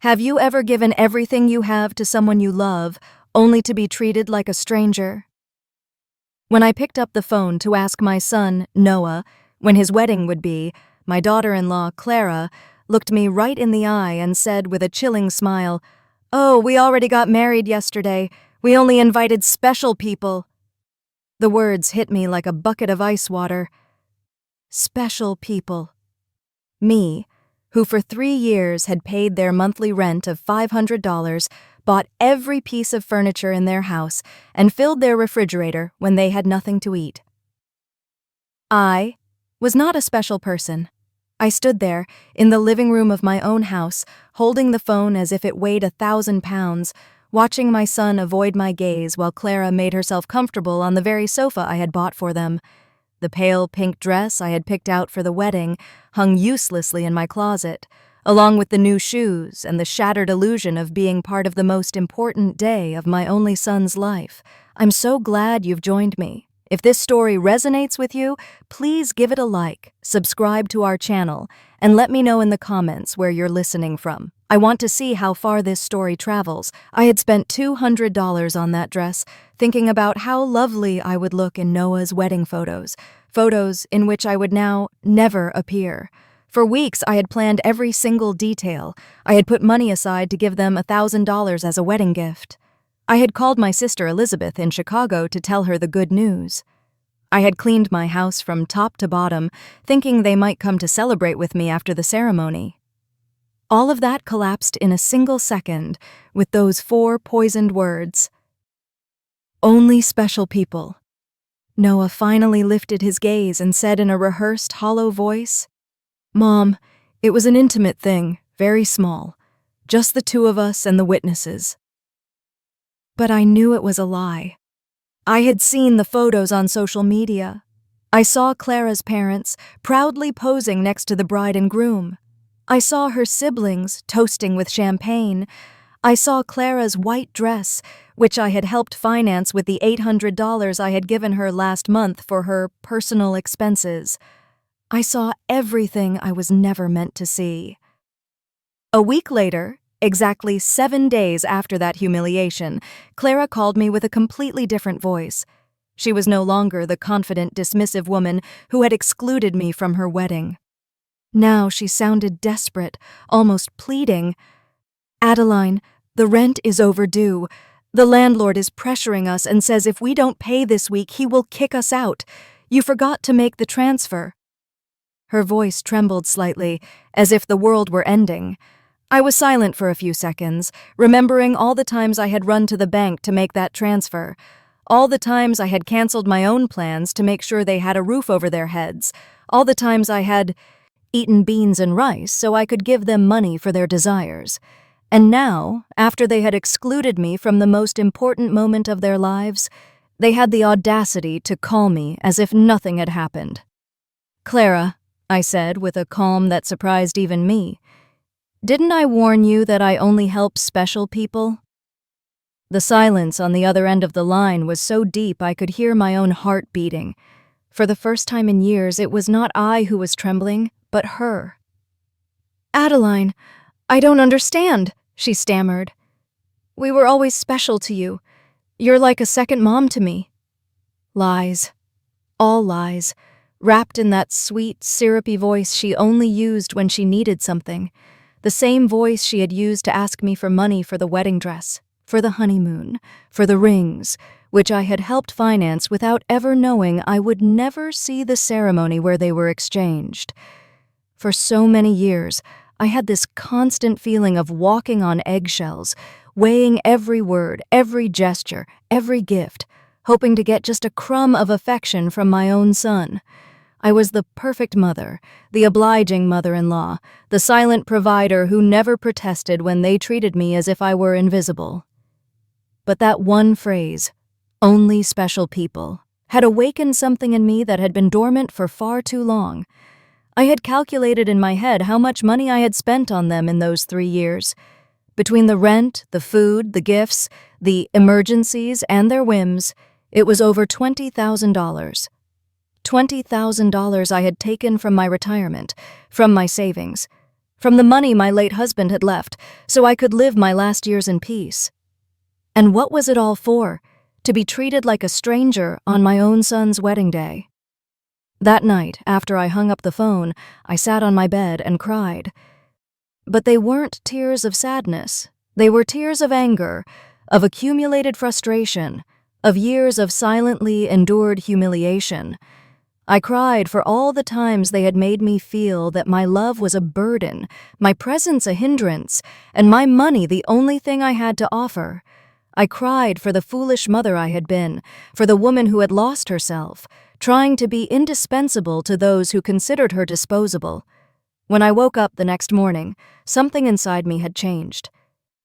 Have you ever given everything you have to someone you love, only to be treated like a stranger? When I picked up the phone to ask my son, Noah, when his wedding would be, my daughter-in-law, Clara, looked me right in the eye and said with a chilling smile, "Oh, we already got married yesterday. We only invited special people." The words hit me like a bucket of ice water. Special people. Me, who for 3 years had paid their monthly rent of $500, bought every piece of furniture in their house, and filled their refrigerator when they had nothing to eat. I was not a special person. I stood there, in the living room of my own house, holding the phone as if it weighed 1,000 pounds, watching my son avoid my gaze while Clara made herself comfortable on the very sofa I had bought for them. The pale pink dress I had picked out for the wedding hung uselessly in my closet, along with the new shoes and the shattered illusion of being part of the most important day of my only son's life. I'm so glad you've joined me. If this story resonates with you, please give it a like, subscribe to our channel, and let me know in the comments where you're listening from. I want to see how far this story travels. I had spent $200 on that dress, thinking about how lovely I would look in Noah's wedding photos in which I would now never appear. For weeks, I had planned every single detail. I had put money aside to give them $1,000 as a wedding gift. I had called my sister Elizabeth in Chicago to tell her the good news. I had cleaned my house from top to bottom, thinking they might come to celebrate with me after the ceremony. All of that collapsed in a single second with those 4 poisoned words. Only special people. Noah finally lifted his gaze and said in a rehearsed, hollow voice, "Mom, it was an intimate thing, very small. Just the 2 of us and the witnesses." But I knew it was a lie. I had seen the photos on social media. I saw Clara's parents proudly posing next to the bride and groom. I saw her siblings toasting with champagne. I saw Clara's white dress, which I had helped finance with the $800 I had given her last month for her personal expenses. I saw everything I was never meant to see. A week later, exactly 7 days after that humiliation, Clara called me with a completely different voice. She was no longer the confident, dismissive woman who had excluded me from her wedding. Now she sounded desperate, almost pleading. "Adeline, the rent is overdue. The landlord is pressuring us and says if we don't pay this week, he will kick us out. You forgot to make the transfer." Her voice trembled slightly, as if the world were ending. I was silent for a few seconds, remembering all the times I had run to the bank to make that transfer, all the times I had canceled my own plans to make sure they had a roof over their heads, all the times I had eaten beans and rice so I could give them money for their desires. And now, after they had excluded me from the most important moment of their lives, they had the audacity to call me as if nothing had happened. "Clara," I said with a calm that surprised even me, "didn't I warn you that I only help special people?" The silence on the other end of the line was so deep I could hear my own heart beating. For the first time in years, it was not I who was trembling, but her. "Adeline, I don't understand," she stammered. "We were always special to you. You're like a second mom to me." Lies. All lies, wrapped in that sweet, syrupy voice she only used when she needed something. The same voice she had used to ask me for money for the wedding dress, for the honeymoon, for the rings, which I had helped finance without ever knowing I would never see the ceremony where they were exchanged. For so many years, I had this constant feeling of walking on eggshells, weighing every word, every gesture, every gift, hoping to get just a crumb of affection from my own son. I was the perfect mother, the obliging mother-in-law, the silent provider who never protested when they treated me as if I were invisible. But that one phrase, "only special people," had awakened something in me that had been dormant for far too long. I had calculated in my head how much money I had spent on them in those 3 years. Between the rent, the food, the gifts, the emergencies, and their whims, it was over $20,000. $20,000 I had taken from my retirement, from my savings. from the money my late husband had left, so I could live my last years in peace. And what was it all for? To be treated like a stranger on my own son's wedding day. That night, after I hung up the phone, I sat on my bed and cried. But they weren't tears of sadness. They were tears of anger, of accumulated frustration, of years of silently endured humiliation. I cried for all the times they had made me feel that my love was a burden, my presence a hindrance, and my money the only thing I had to offer. I cried for the foolish mother I had been, for the woman who had lost herself, trying to be indispensable to those who considered her disposable. When I woke up the next morning, something inside me had changed.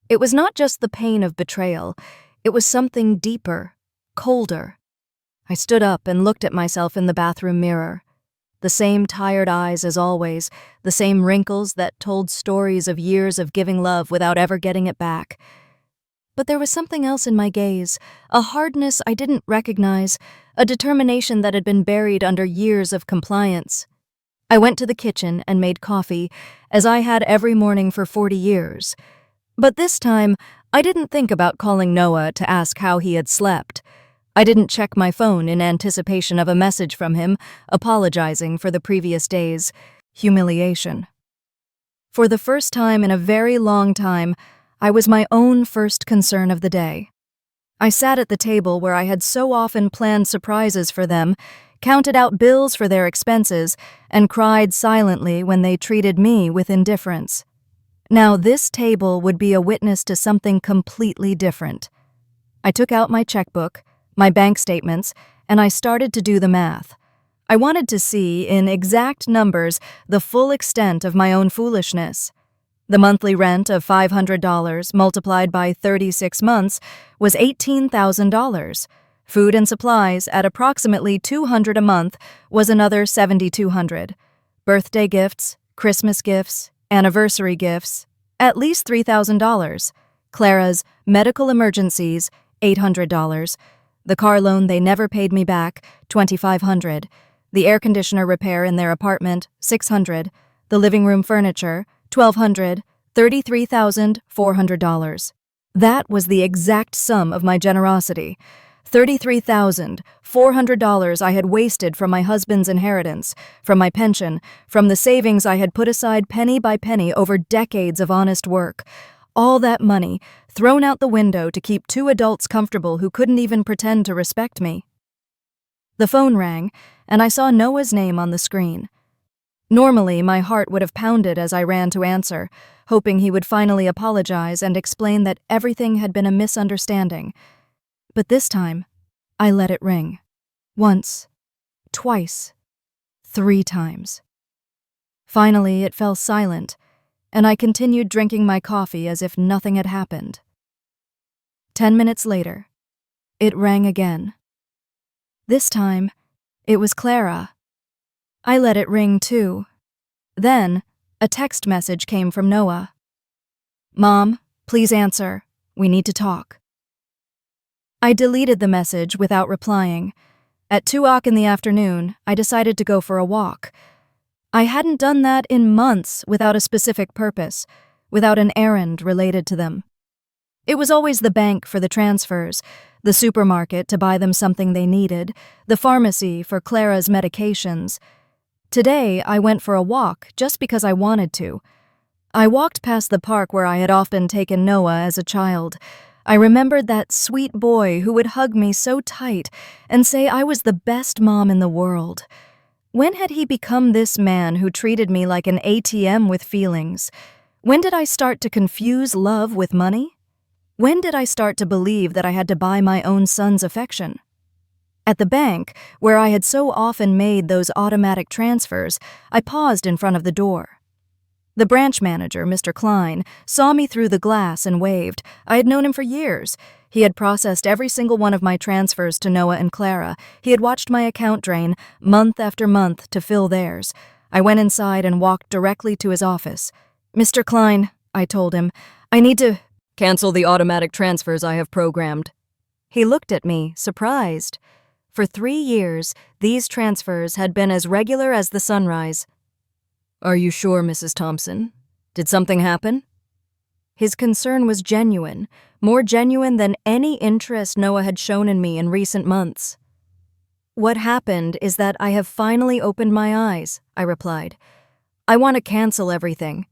It was not just the pain of betrayal, it was something deeper, colder. I stood up and looked at myself in the bathroom mirror. The same tired eyes as always, the same wrinkles that told stories of years of giving love without ever getting it back. But there was something else in my gaze, a hardness I didn't recognize, a determination that had been buried under years of compliance. I went to the kitchen and made coffee, as I had every morning for 40 years. But this time, I didn't think about calling Noah to ask how he had slept. I didn't check my phone in anticipation of a message from him, apologizing for the previous day's humiliation. For the first time in a very long time, I was my own first concern of the day. I sat at the table where I had so often planned surprises for them, counted out bills for their expenses, and cried silently when they treated me with indifference. Now this table would be a witness to something completely different. I took out my checkbook, my bank statements, and I started to do the math. I wanted to see, in exact numbers, the full extent of my own foolishness. The monthly rent of $500 multiplied by 36 months was $18,000. Food and supplies at approximately $200 a month was another $7,200. Birthday gifts, Christmas gifts, anniversary gifts, at least $3,000. Clara's medical emergencies, $800. The car loan they never paid me back, $2,500. The air conditioner repair in their apartment, $600. The living room furniture, $1,200, $33,400. That was the exact sum of my generosity. $33,400 I had wasted from my husband's inheritance, from my pension, from the savings I had put aside penny by penny over decades of honest work. All that money thrown out the window to keep two adults comfortable who couldn't even pretend to respect me. The phone rang, and I saw Noah's name on the screen. Normally, my heart would have pounded as I ran to answer, hoping he would finally apologize and explain that everything had been a misunderstanding. But this time, I let it ring. Once, twice, 3 times. Finally, it fell silent, and I continued drinking my coffee as if nothing had happened. 10 minutes later, it rang again. This time, it was Clara. I let it ring too. Then, a text message came from Noah. "Mom, please answer. We need to talk." I deleted the message without replying. At 2:00 in the afternoon, I decided to go for a walk. I hadn't done that in months without a specific purpose, without an errand related to them. It was always the bank for the transfers, the supermarket to buy them something they needed, the pharmacy for Clara's medications. Today, I went for a walk just because I wanted to. I walked past the park where I had often taken Noah as a child. I remembered that sweet boy who would hug me so tight and say I was the best mom in the world. When had he become this man who treated me like an ATM with feelings? When did I start to confuse love with money? When did I start to believe that I had to buy my own son's affection? At the bank, where I had so often made those automatic transfers, I paused in front of the door. The branch manager, Mr. Klein, saw me through the glass and waved. I had known him for years. He had processed every single one of my transfers to Noah and Clara. He had watched my account drain, month after month, to fill theirs. I went inside and walked directly to his office. "Mr. Klein," I told him, "I need to cancel the automatic transfers I have programmed." He looked at me, surprised. For 3 years, these transfers had been as regular as the sunrise. "Are you sure, Mrs. Thompson? Did something happen?" His concern was genuine, more genuine than any interest Noah had shown in me in recent months. "What happened is that I have finally opened my eyes," I replied. "I want to cancel everything.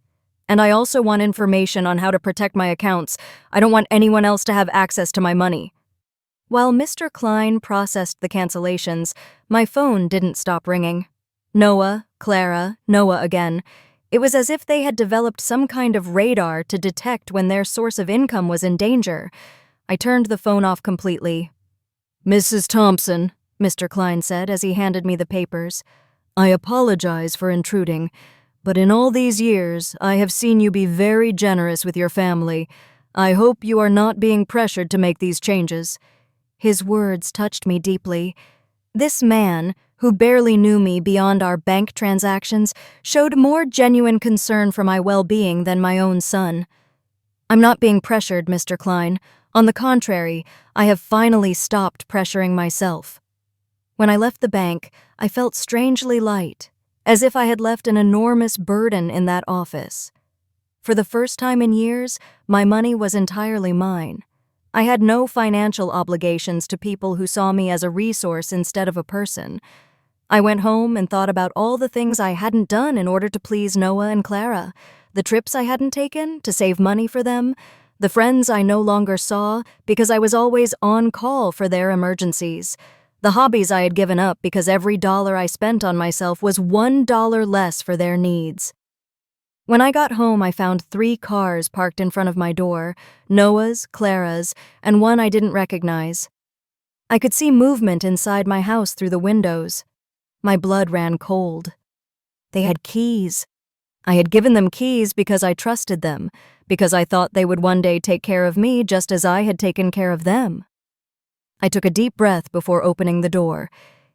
And I also want information on how to protect my accounts. I don't want anyone else to have access to my money." While Mr. Klein processed the cancellations, my phone didn't stop ringing. Noah, Clara, Noah again. It was as if they had developed some kind of radar to detect when their source of income was in danger. I turned the phone off completely. "Mrs. Thompson," Mr. Klein said as he handed me the papers, "I apologize for intruding, but in all these years, I have seen you be very generous with your family. I hope you are not being pressured to make these changes." His words touched me deeply. This man, who barely knew me beyond our bank transactions, showed more genuine concern for my well-being than my own son. "I'm not being pressured, Mr. Klein. On the contrary, I have finally stopped pressuring myself." When I left the bank, I felt strangely light, as if I had left an enormous burden in that office. For the first time in years, my money was entirely mine. I had no financial obligations to people who saw me as a resource instead of a person. I went home and thought about all the things I hadn't done in order to please Noah and Clara, the trips I hadn't taken to save money for them, the friends I no longer saw because I was always on call for their emergencies, the hobbies I had given up because every dollar I spent on myself was $1 less for their needs. When I got home, I found 3 cars parked in front of my door, Noah's, Clara's, and one I didn't recognize. I could see movement inside my house through the windows. My blood ran cold. They had keys. I had given them keys because I trusted them, because I thought they would one day take care of me just as I had taken care of them. I took a deep breath before opening the door.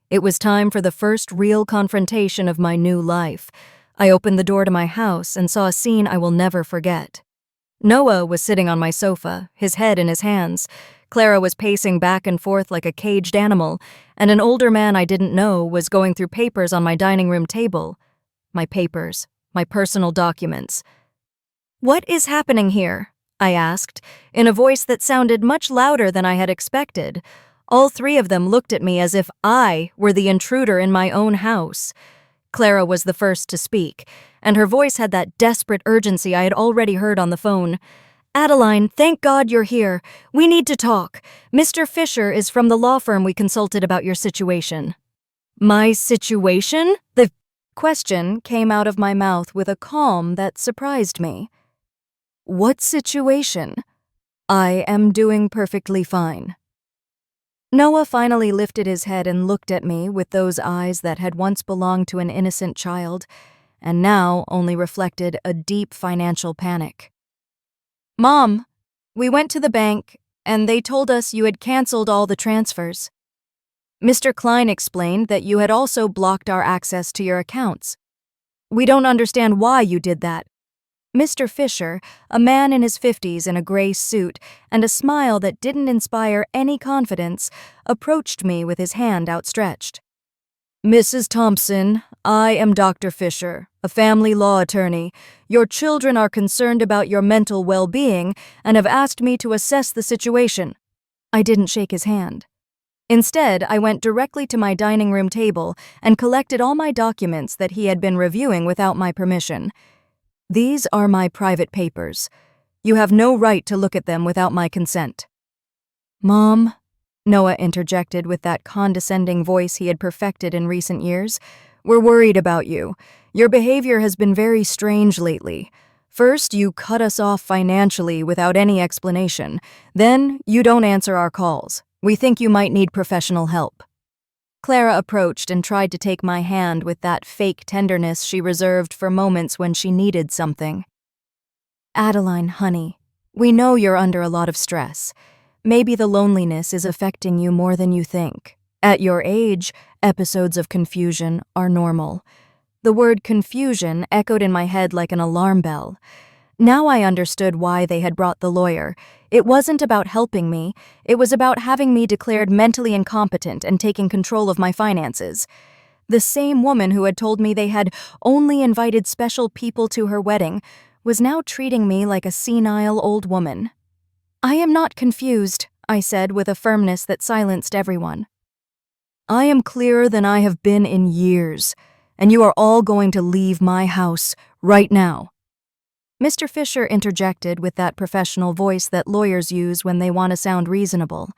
It was time for the first real confrontation of my new life. I opened the door to my house and saw a scene I will never forget. Noah was sitting on my sofa, his head in his hands. Clara was pacing back and forth like a caged animal, and an older man I didn't know was going through papers on my dining room table. My papers, my personal documents. "What is happening here?" I asked, in a voice that sounded much louder than I had expected. All 3 of them looked at me as if I were the intruder in my own house. Clara was the first to speak, and her voice had that desperate urgency I had already heard on the phone. "Adeline, thank God you're here. We need to talk. Mr. Fisher is from the law firm we consulted about your situation." "My situation?" The question came out of my mouth with a calm that surprised me. "What situation?" "I am doing perfectly fine." Noah finally lifted his head and looked at me with those eyes that had once belonged to an innocent child, and now only reflected a deep financial panic. "Mom, we went to the bank, and they told us you had canceled all the transfers. Mr. Klein explained that you had also blocked our access to your accounts. We don't understand why you did that." Mr. Fisher, a man in his 50s in a gray suit and a smile that didn't inspire any confidence, approached me with his hand outstretched. "Mrs. Thompson, I am Dr. Fisher, a family law attorney. Your children are concerned about your mental well-being and have asked me to assess the situation." I didn't shake his hand. Instead, I went directly to my dining room table and collected all my documents that he had been reviewing without my permission. "These are my private papers. You have no right to look at them without my consent." "Mom," Noah interjected with that condescending voice he had perfected in recent years, "we're worried about you. Your behavior has been very strange lately. First, you cut us off financially without any explanation. Then, you don't answer our calls. We think you might need professional help." Clara approached and tried to take my hand with that fake tenderness she reserved for moments when she needed something. "Adeline, honey, we know you're under a lot of stress. Maybe the loneliness is affecting you more than you think. At your age, episodes of confusion are normal." The word confusion echoed in my head like an alarm bell. Now I understood why they had brought the lawyer. It wasn't about helping me. It was about having me declared mentally incompetent and taking control of my finances. The same woman who had told me they had only invited special people to her wedding was now treating me like a senile old woman. "I am not confused," I said with a firmness that silenced everyone. "I am clearer than I have been in years, and you are all going to leave my house right now." Mr. Fisher interjected with that professional voice that lawyers use when they want to sound reasonable.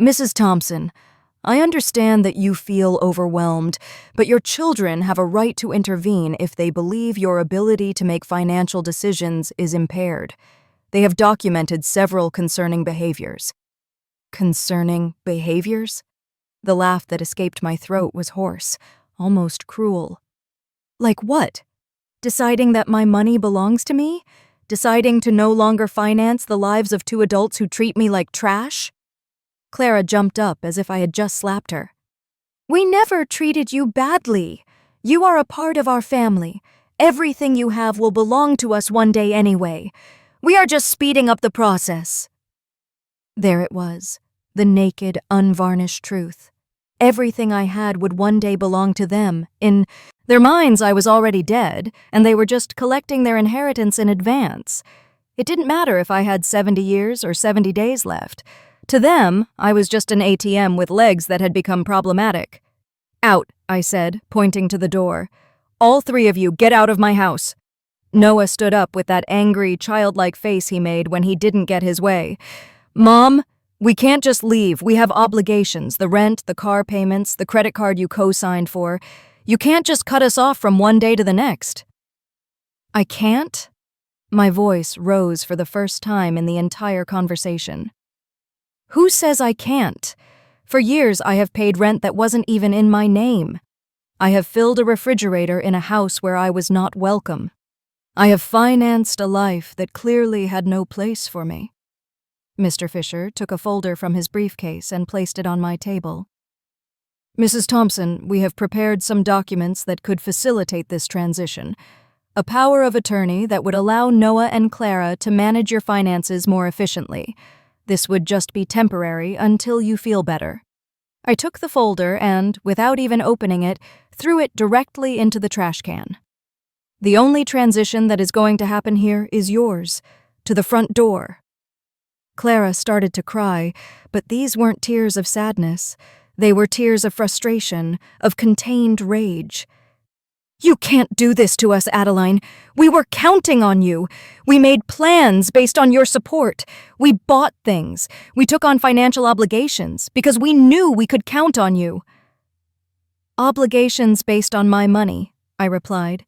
"Mrs. Thompson, I understand that you feel overwhelmed, but your children have a right to intervene if they believe your ability to make financial decisions is impaired. They have documented several concerning behaviors." Concerning behaviors? The laugh that escaped my throat was hoarse, almost cruel. Like what? Deciding that my money belongs to me? Deciding to no longer finance the lives of two adults who treat me like trash? Clara jumped up as if I had just slapped her. "We never treated you badly. You are a part of our family. Everything you have will belong to us one day anyway. We are just speeding up the process." There it was, the naked, unvarnished truth. Everything I had would one day belong to them. In their minds, I was already dead, and they were just collecting their inheritance in advance. It didn't matter if I had 70 years or 70 days left. To them, I was just an ATM with legs that had become problematic. "Out," I said, pointing to the door. "All three of you, get out of my house." Noah stood up with that angry, childlike face he made when he didn't get his way. "Mom, we can't just leave. We have obligations, the rent, the car payments, the credit card you co-signed for. You can't just cut us off from one day to the next." "I can't?" My voice rose for the first time in the entire conversation. "Who says I can't? For years I have paid rent that wasn't even in my name. I have filled a refrigerator in a house where I was not welcome. I have financed a life that clearly had no place for me." Mr. Fisher took a folder from his briefcase and placed it on my table. "Mrs. Thompson, we have prepared some documents that could facilitate this transition. A power of attorney that would allow Noah and Clara to manage your finances more efficiently. This would just be temporary until you feel better." I took the folder and, without even opening it, threw it directly into the trash can. "The only transition that is going to happen here is yours, to the front door." Clara started to cry, but these weren't tears of sadness. They were tears of frustration, of contained rage. "You can't do this to us, Adeline. We were counting on you. We made plans based on your support. We bought things. We took on financial obligations because we knew we could count on you." "Obligations based on my money," I replied.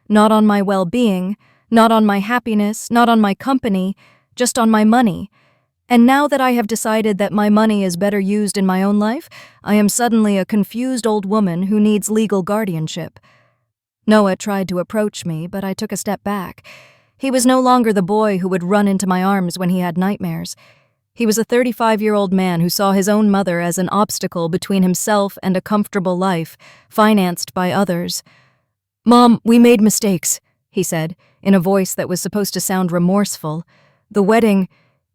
"Not on my well-being, not on my happiness, not on my company, just on my money. And now that I have decided that my money is better used in my own life, I am suddenly a confused old woman who needs legal guardianship." Noah tried to approach me, but I took a step back. He was no longer the boy who would run into my arms when he had nightmares. He was a 35-year-old man who saw his own mother as an obstacle between himself and a comfortable life, financed by others. "Mom, we made mistakes," he said, in a voice that was supposed to sound remorseful. "The wedding,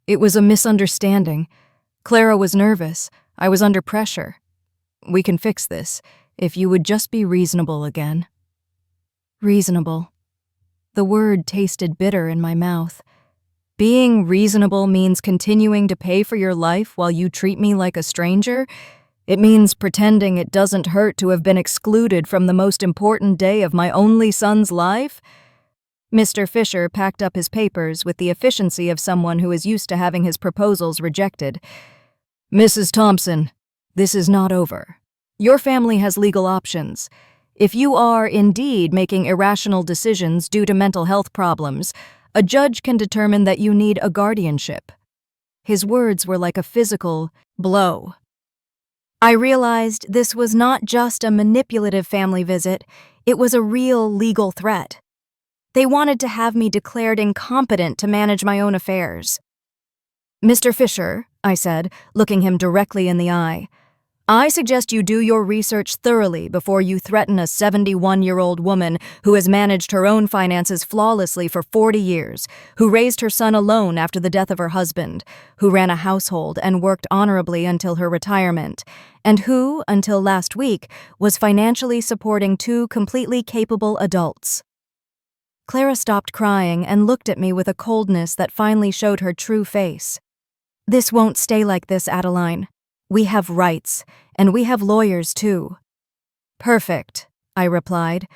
it was a misunderstanding. Clara was nervous. I was under pressure. We can fix this, if you would just be reasonable again." Reasonable. The word tasted bitter in my mouth. Being reasonable means continuing to pay for your life while you treat me like a stranger? It means pretending it doesn't hurt to have been excluded from the most important day of my only son's life? Mr. Fisher packed up his papers with the efficiency of someone who is used to having his proposals rejected. "Mrs. Thompson, this is not over. Your family has legal options. If you are indeed making irrational decisions due to mental health problems, a judge can determine that you need a guardianship." His words were like a physical blow. I realized this was not just a manipulative family visit, it was a real legal threat. They wanted to have me declared incompetent to manage my own affairs. "Mr. Fisher," I said, looking him directly in the eye, "I suggest you do your research thoroughly before you threaten a 71-year-old woman who has managed her own finances flawlessly for 40 years, who raised her son alone after the death of her husband, who ran a household and worked honorably until her retirement, and who, until last week, was financially supporting two completely capable adults." Clara stopped crying and looked at me with a coldness that finally showed her true face. "This won't stay like this, Adeline. We have rights, and we have lawyers too." "Perfect," I replied.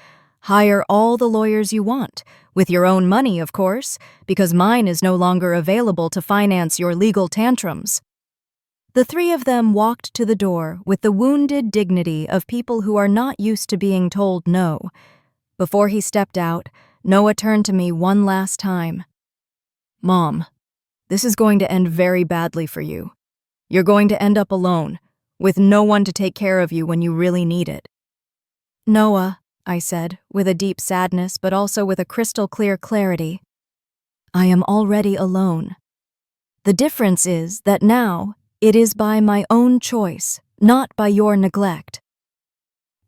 "Hire all the lawyers you want, with your own money, of course, because mine is no longer available to finance your legal tantrums." The three of them walked to the door with the wounded dignity of people who are not used to being told no. Before he stepped out, Noah turned to me one last time. "Mom, this is going to end very badly for you. You're going to end up alone, with no one to take care of you when you really need it." "Noah," I said, with a deep sadness but also with a crystal-clear clarity, "I am already alone. The difference is that now it is by my own choice, not by your neglect."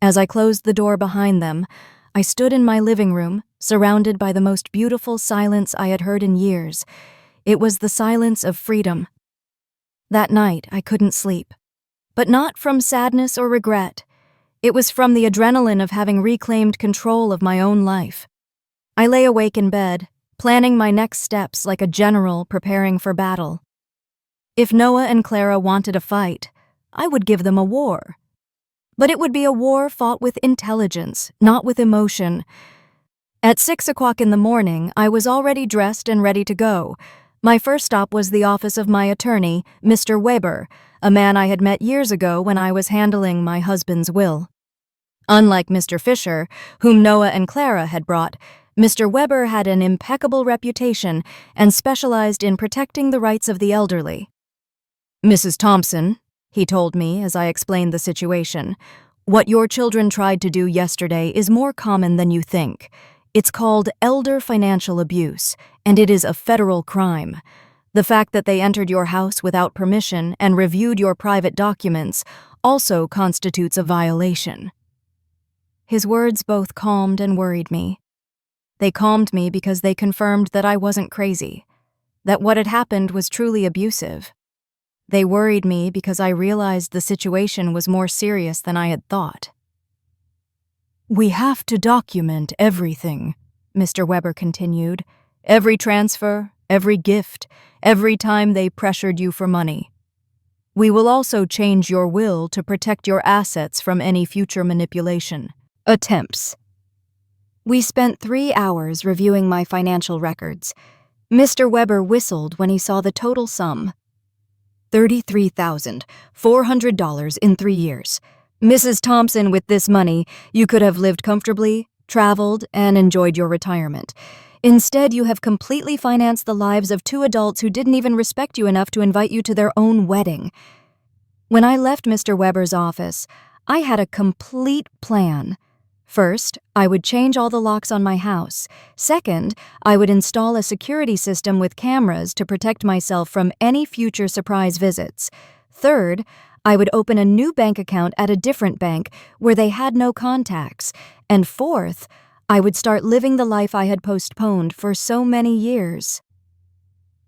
As I closed the door behind them, I stood in my living room, surrounded by the most beautiful silence I had heard in years. It was the silence of freedom. That night, I couldn't sleep. But not from sadness or regret. It was from the adrenaline of having reclaimed control of my own life. I lay awake in bed, planning my next steps like a general preparing for battle. If Noah and Clara wanted a fight, I would give them a war. But it would be a war fought with intelligence, not with emotion. At 6 o'clock in the morning, I was already dressed and ready to go. My first stop was the office of my attorney, Mr. Weber, a man I had met years ago when I was handling my husband's will. Unlike Mr. Fisher, whom Noah and Clara had brought, Mr. Weber had an impeccable reputation and specialized in protecting the rights of the elderly. "Mrs. Thompson," he told me as I explained the situation, "what your children tried to do yesterday is more common than you think. It's called elder financial abuse, and it is a federal crime. The fact that they entered your house without permission and reviewed your private documents also constitutes a violation." His words both calmed and worried me. They calmed me because they confirmed that I wasn't crazy, that what had happened was truly abusive. They worried me because I realized the situation was more serious than I had thought. "We have to document everything," Mr. Weber continued. "Every transfer, every gift, every time they pressured you for money. We will also change your will to protect your assets from any future manipulation attempts." We spent 3 hours reviewing my financial records. Mr. Weber whistled when he saw the total sum. $33,400 in 3 years. Mrs. Thompson, with this money, you could have lived comfortably, traveled, and enjoyed your retirement. Instead, you have completely financed the lives of 2 adults who didn't even respect you enough to invite you to their own wedding. When I left Mr. Weber's office, I had a complete plan. First, I would change all the locks on my house. Second, I would install a security system with cameras to protect myself from any future surprise visits. Third, I would open a new bank account at a different bank where they had no contacts. And fourth, I would start living the life I had postponed for so many years.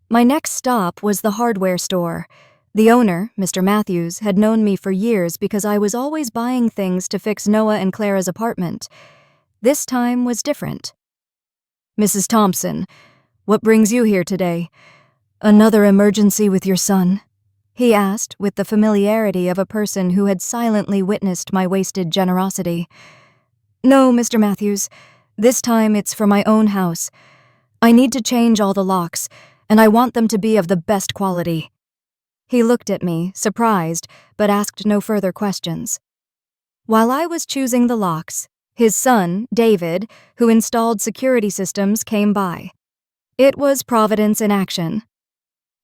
My next stop was the hardware store. The owner, Mr. Matthews, had known me for years because I was always buying things to fix Noah and Clara's apartment. This time was different. "Mrs. Thompson, what brings you here today? Another emergency with your son?" he asked with the familiarity of a person who had silently witnessed my wasted generosity. "No, Mr. Matthews. This time it's for my own house. I need to change all the locks, and I want them to be of the best quality." He looked at me, surprised, but asked no further questions. While I was choosing the locks, his son, David, who installed security systems, came by. It was Providence in action.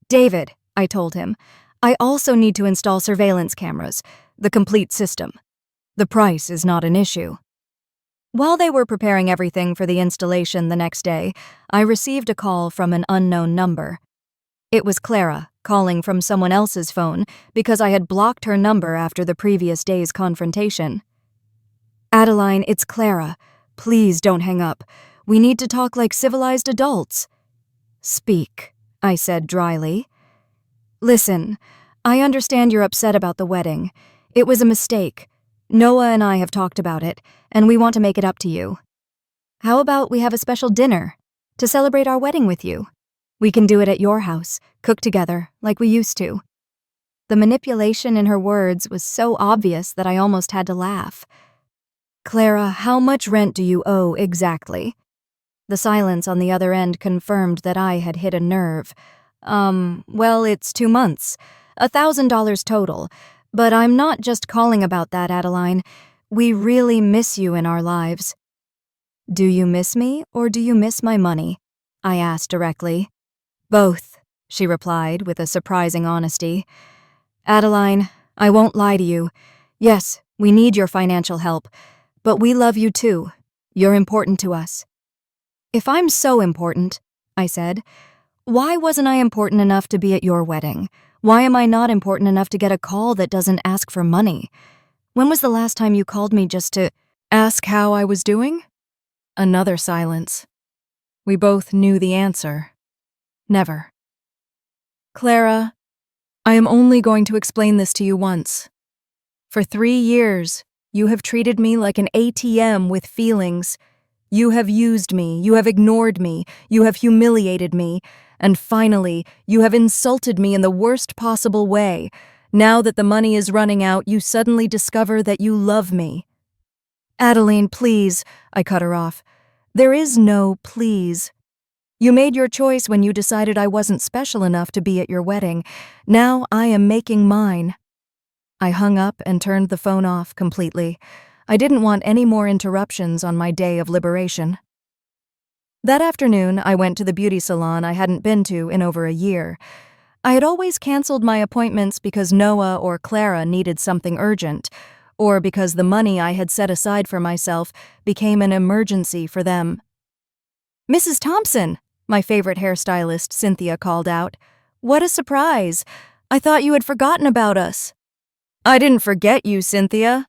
"David," I told him, "I also need to install surveillance cameras, the complete system. The price is not an issue." While they were preparing everything for the installation the next day, I received a call from an unknown number. It was Clara, calling from someone else's phone because I had blocked her number after the previous day's confrontation. "Adeline, it's Clara. Please don't hang up. We need to talk like civilized adults." "Speak," I said dryly. "Listen, I understand you're upset about the wedding. It was a mistake. Noah and I have talked about it, and we want to make it up to you." How about we have a special dinner to celebrate our wedding with you? We can do it at your house, cook together, like we used to. The manipulation in her words was so obvious that I almost had to laugh. Clara, how much rent do you owe exactly? The silence on the other end confirmed that I had hit a nerve. Well, it's 2 months. $1,000 total. But I'm not just calling about that, Adeline. We really miss you in our lives. Do you miss me, or do you miss my money? I asked directly. Both, she replied with a surprising honesty. Adeline, I won't lie to you. Yes, we need your financial help, but we love you too. You're important to us. If I'm so important, I said, why wasn't I important enough to be at your wedding? Why am I not important enough to get a call that doesn't ask for money? When was the last time you called me just to ask how I was doing? Another silence. We both knew the answer. Never. Clara, I am only going to explain this to you once. For 3 years, you have treated me like an ATM with feelings. You have used me, you have ignored me, you have humiliated me, and finally, you have insulted me in the worst possible way. Now that the money is running out, you suddenly discover that you love me. Adeline, please, I cut her off. There is no please. You made your choice when you decided I wasn't special enough to be at your wedding. Now I am making mine. I hung up and turned the phone off completely. I didn't want any more interruptions on my day of liberation. That afternoon, I went to the beauty salon I hadn't been to in over a year. I had always canceled my appointments because Noah or Clara needed something urgent, or because the money I had set aside for myself became an emergency for them. Mrs. Thompson, my favorite hairstylist, Cynthia, called out. What a surprise! I thought you had forgotten about us. I didn't forget you, Cynthia.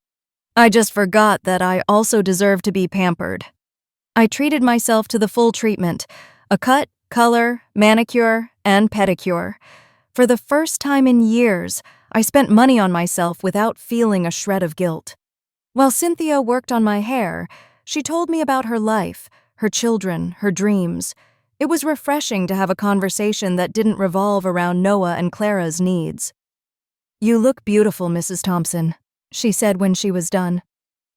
I just forgot that I also deserve to be pampered. I treated myself to the full treatment, a cut, color, manicure, and pedicure. For the first time in years, I spent money on myself without feeling a shred of guilt. While Cynthia worked on my hair, she told me about her life, her children, her dreams. It was refreshing to have a conversation that didn't revolve around Noah and Clara's needs. You look beautiful, Mrs. Thompson, she said when she was done.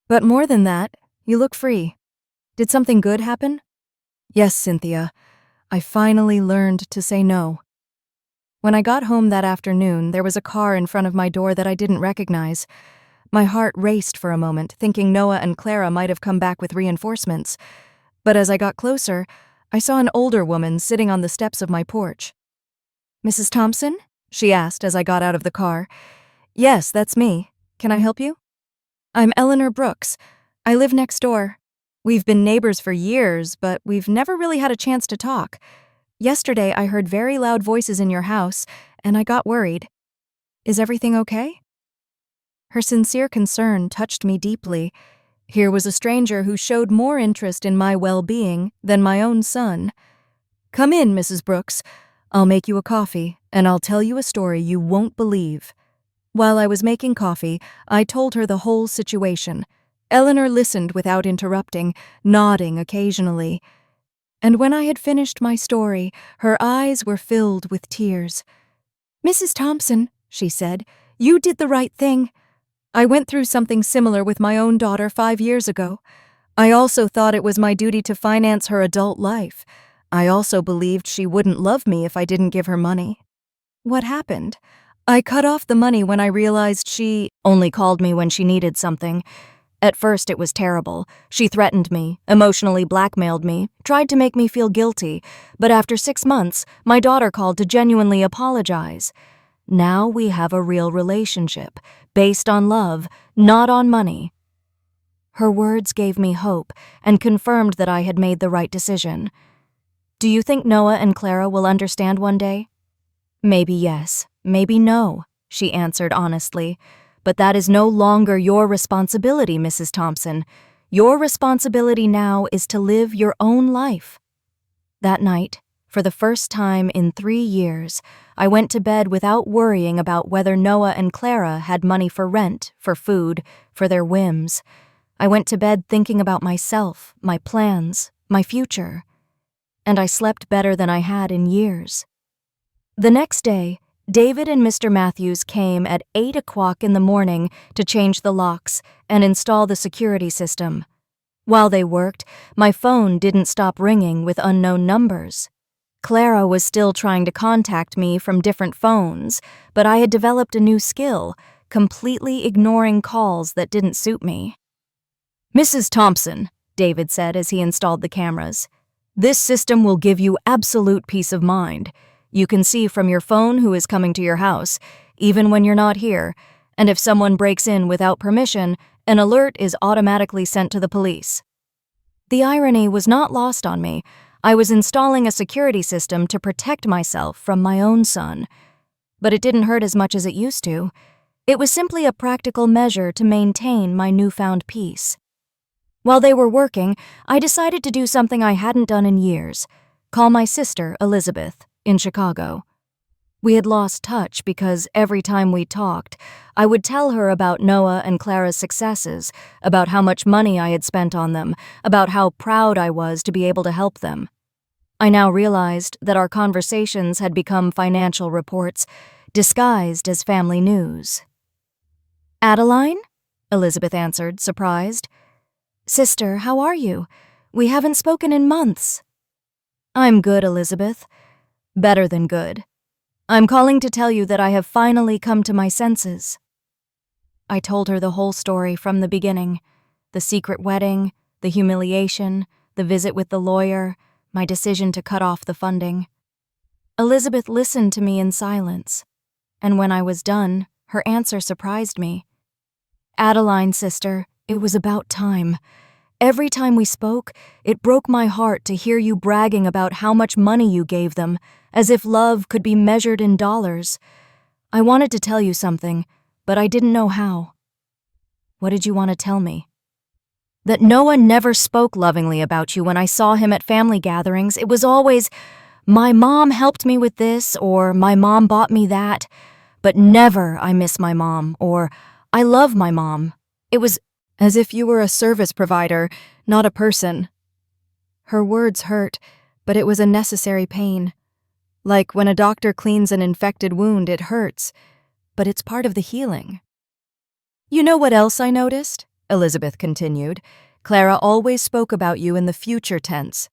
But more than that, you look free. Did something good happen? Yes, Cynthia. I finally learned to say no. When I got home that afternoon, there was a car in front of my door that I didn't recognize. My heart raced for a moment, thinking Noah and Clara might have come back with reinforcements. But as I got closer, I saw an older woman sitting on the steps of my porch. Mrs. Thompson? She asked as I got out of the car. Yes, that's me. Can I help you? I'm Eleanor Brooks. I live next door. We've been neighbors for years, but we've never really had a chance to talk. Yesterday, I heard very loud voices in your house, and I got worried. Is everything okay? Her sincere concern touched me deeply. Here was a stranger who showed more interest in my well-being than my own son. Come in, Mrs. Brooks. I'll make you a coffee, and I'll tell you a story you won't believe. While I was making coffee, I told her the whole situation. Eleanor listened without interrupting, nodding occasionally. And when I had finished my story, her eyes were filled with tears. Mrs. Thompson, she said, you did the right thing. I went through something similar with my own daughter 5 years ago. I also thought it was my duty to finance her adult life. I also believed she wouldn't love me if I didn't give her money. What happened? I cut off the money when I realized she only called me when she needed something. At first, it was terrible. She threatened me, emotionally blackmailed me, tried to make me feel guilty, but after 6 months, my daughter called to genuinely apologize. Now we have a real relationship, based on love, not on money. Her words gave me hope and confirmed that I had made the right decision. Do you think Noah and Clara will understand one day? Maybe yes, maybe no, she answered honestly. But that is no longer your responsibility, Mrs. Thompson. Your responsibility now is to live your own life. That night, for the first time in 3 years, I went to bed without worrying about whether Noah and Clara had money for rent, for food, for their whims. I went to bed thinking about myself, my plans, my future. And I slept better than I had in years. The next day, David and Mr. Matthews came at 8 o'clock in the morning to change the locks and install the security system. While they worked, my phone didn't stop ringing with unknown numbers. Clara was still trying to contact me from different phones, but I had developed a new skill, completely ignoring calls that didn't suit me. "Mrs. Thompson," David said as he installed the cameras, "this system will give you absolute peace of mind. You can see from your phone who is coming to your house, even when you're not here, and if someone breaks in without permission, an alert is automatically sent to the police." The irony was not lost on me. I was installing a security system to protect myself from my own son. But it didn't hurt as much as it used to. It was simply a practical measure to maintain my newfound peace. While they were working, I decided to do something I hadn't done in years: call my sister, Elizabeth, in Chicago. We had lost touch because every time we talked, I would tell her about Noah and Clara's successes, about how much money I had spent on them, about how proud I was to be able to help them. I now realized that our conversations had become financial reports, disguised as family news. "Adeline?" Elizabeth answered, surprised. "Sister, how are you? We haven't spoken in months." "I'm good, Elizabeth. Better than good. I'm calling to tell you that I have finally come to my senses." I told her the whole story from the beginning: the secret wedding, the humiliation, the visit with the lawyer, my decision to cut off the funding. Elizabeth listened to me in silence, and when I was done, her answer surprised me. "Adeline, sister, it was about time. Every time we spoke, it broke my heart to hear you bragging about how much money you gave them, as if love could be measured in dollars. I wanted to tell you something, but I didn't know how." "What did you want to tell me?" "That Noah never spoke lovingly about you when I saw him at family gatherings. It was always, 'My mom helped me with this,' or 'My mom bought me that,' but never 'I miss my mom,' or 'I love my mom.' It was as if you were a service provider, not a person." Her words hurt, but it was a necessary pain. Like when a doctor cleans an infected wound, it hurts, but it's part of the healing. "You know what else I noticed?" Elizabeth continued. "Clara always spoke about you in the future tense.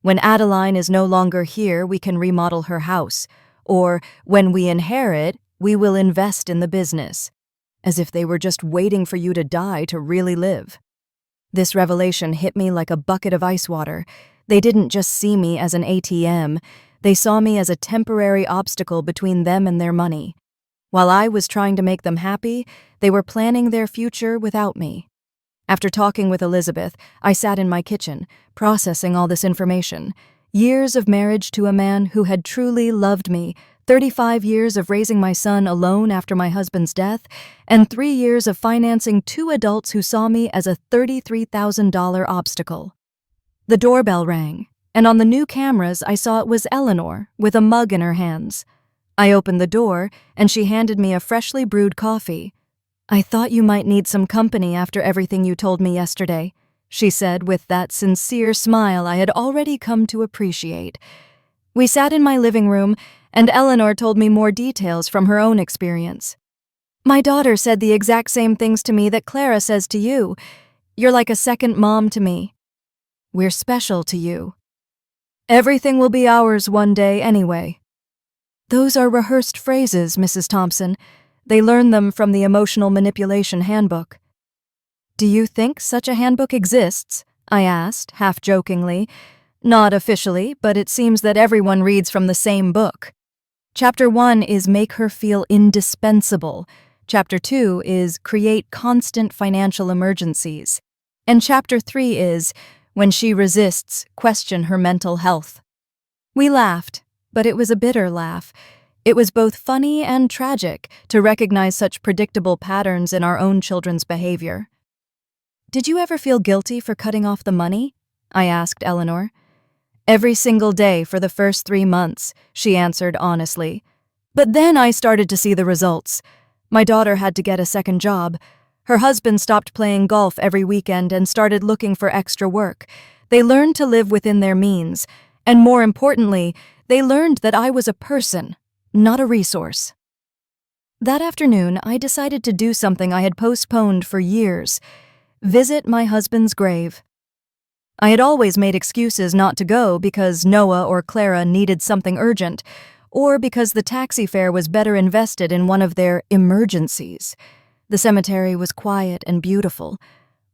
When Adeline is no longer here, we can remodel her house. Or, when we inherit, we will invest in the business. As if they were just waiting for you to die to really live." This revelation hit me like a bucket of ice water. They didn't just see me as an ATM. They saw me as a temporary obstacle between them and their money. While I was trying to make them happy, they were planning their future without me. After talking with Elizabeth, I sat in my kitchen, processing all this information. Years of marriage to a man who had truly loved me, 35 years of raising my son alone after my husband's death, and 3 years of financing 2 adults who saw me as a $33,000 obstacle. The doorbell rang, and on the new cameras I saw it was Eleanor, with a mug in her hands. I opened the door, and she handed me a freshly brewed coffee. "I thought you might need some company after everything you told me yesterday," she said with that sincere smile I had already come to appreciate. We sat in my living room, and Eleanor told me more details from her own experience. "My daughter said the exact same things to me that Clara says to you. You're like a second mom to me. We're special to you. Everything will be ours one day anyway." Those are rehearsed phrases, Mrs. Thompson. They learn them from the Emotional Manipulation Handbook. "Do you think such a handbook exists?" I asked, half-jokingly. "Not officially, but it seems that everyone reads from the same book. Chapter 1 is Make Her Feel Indispensable. Chapter 2 is Create Constant Financial Emergencies. And Chapter 3 is When She Resists, Question Her Mental Health." We laughed, but it was a bitter laugh. It was both funny and tragic to recognize such predictable patterns in our own children's behavior. "Did you ever feel guilty for cutting off the money?" I asked Eleanor. "Every single day for the first 3 months," she answered honestly. "But then I started to see the results. My daughter had to get a second job. Her husband stopped playing golf every weekend and started looking for extra work. They learned to live within their means, and more importantly, they learned that I was a person, not a resource. That afternoon, I decided to do something I had postponed for years: visit my husband's grave. I had always made excuses not to go because Noah or Clara needed something urgent, or because the taxi fare was better invested in one of their emergencies. The cemetery was quiet and beautiful.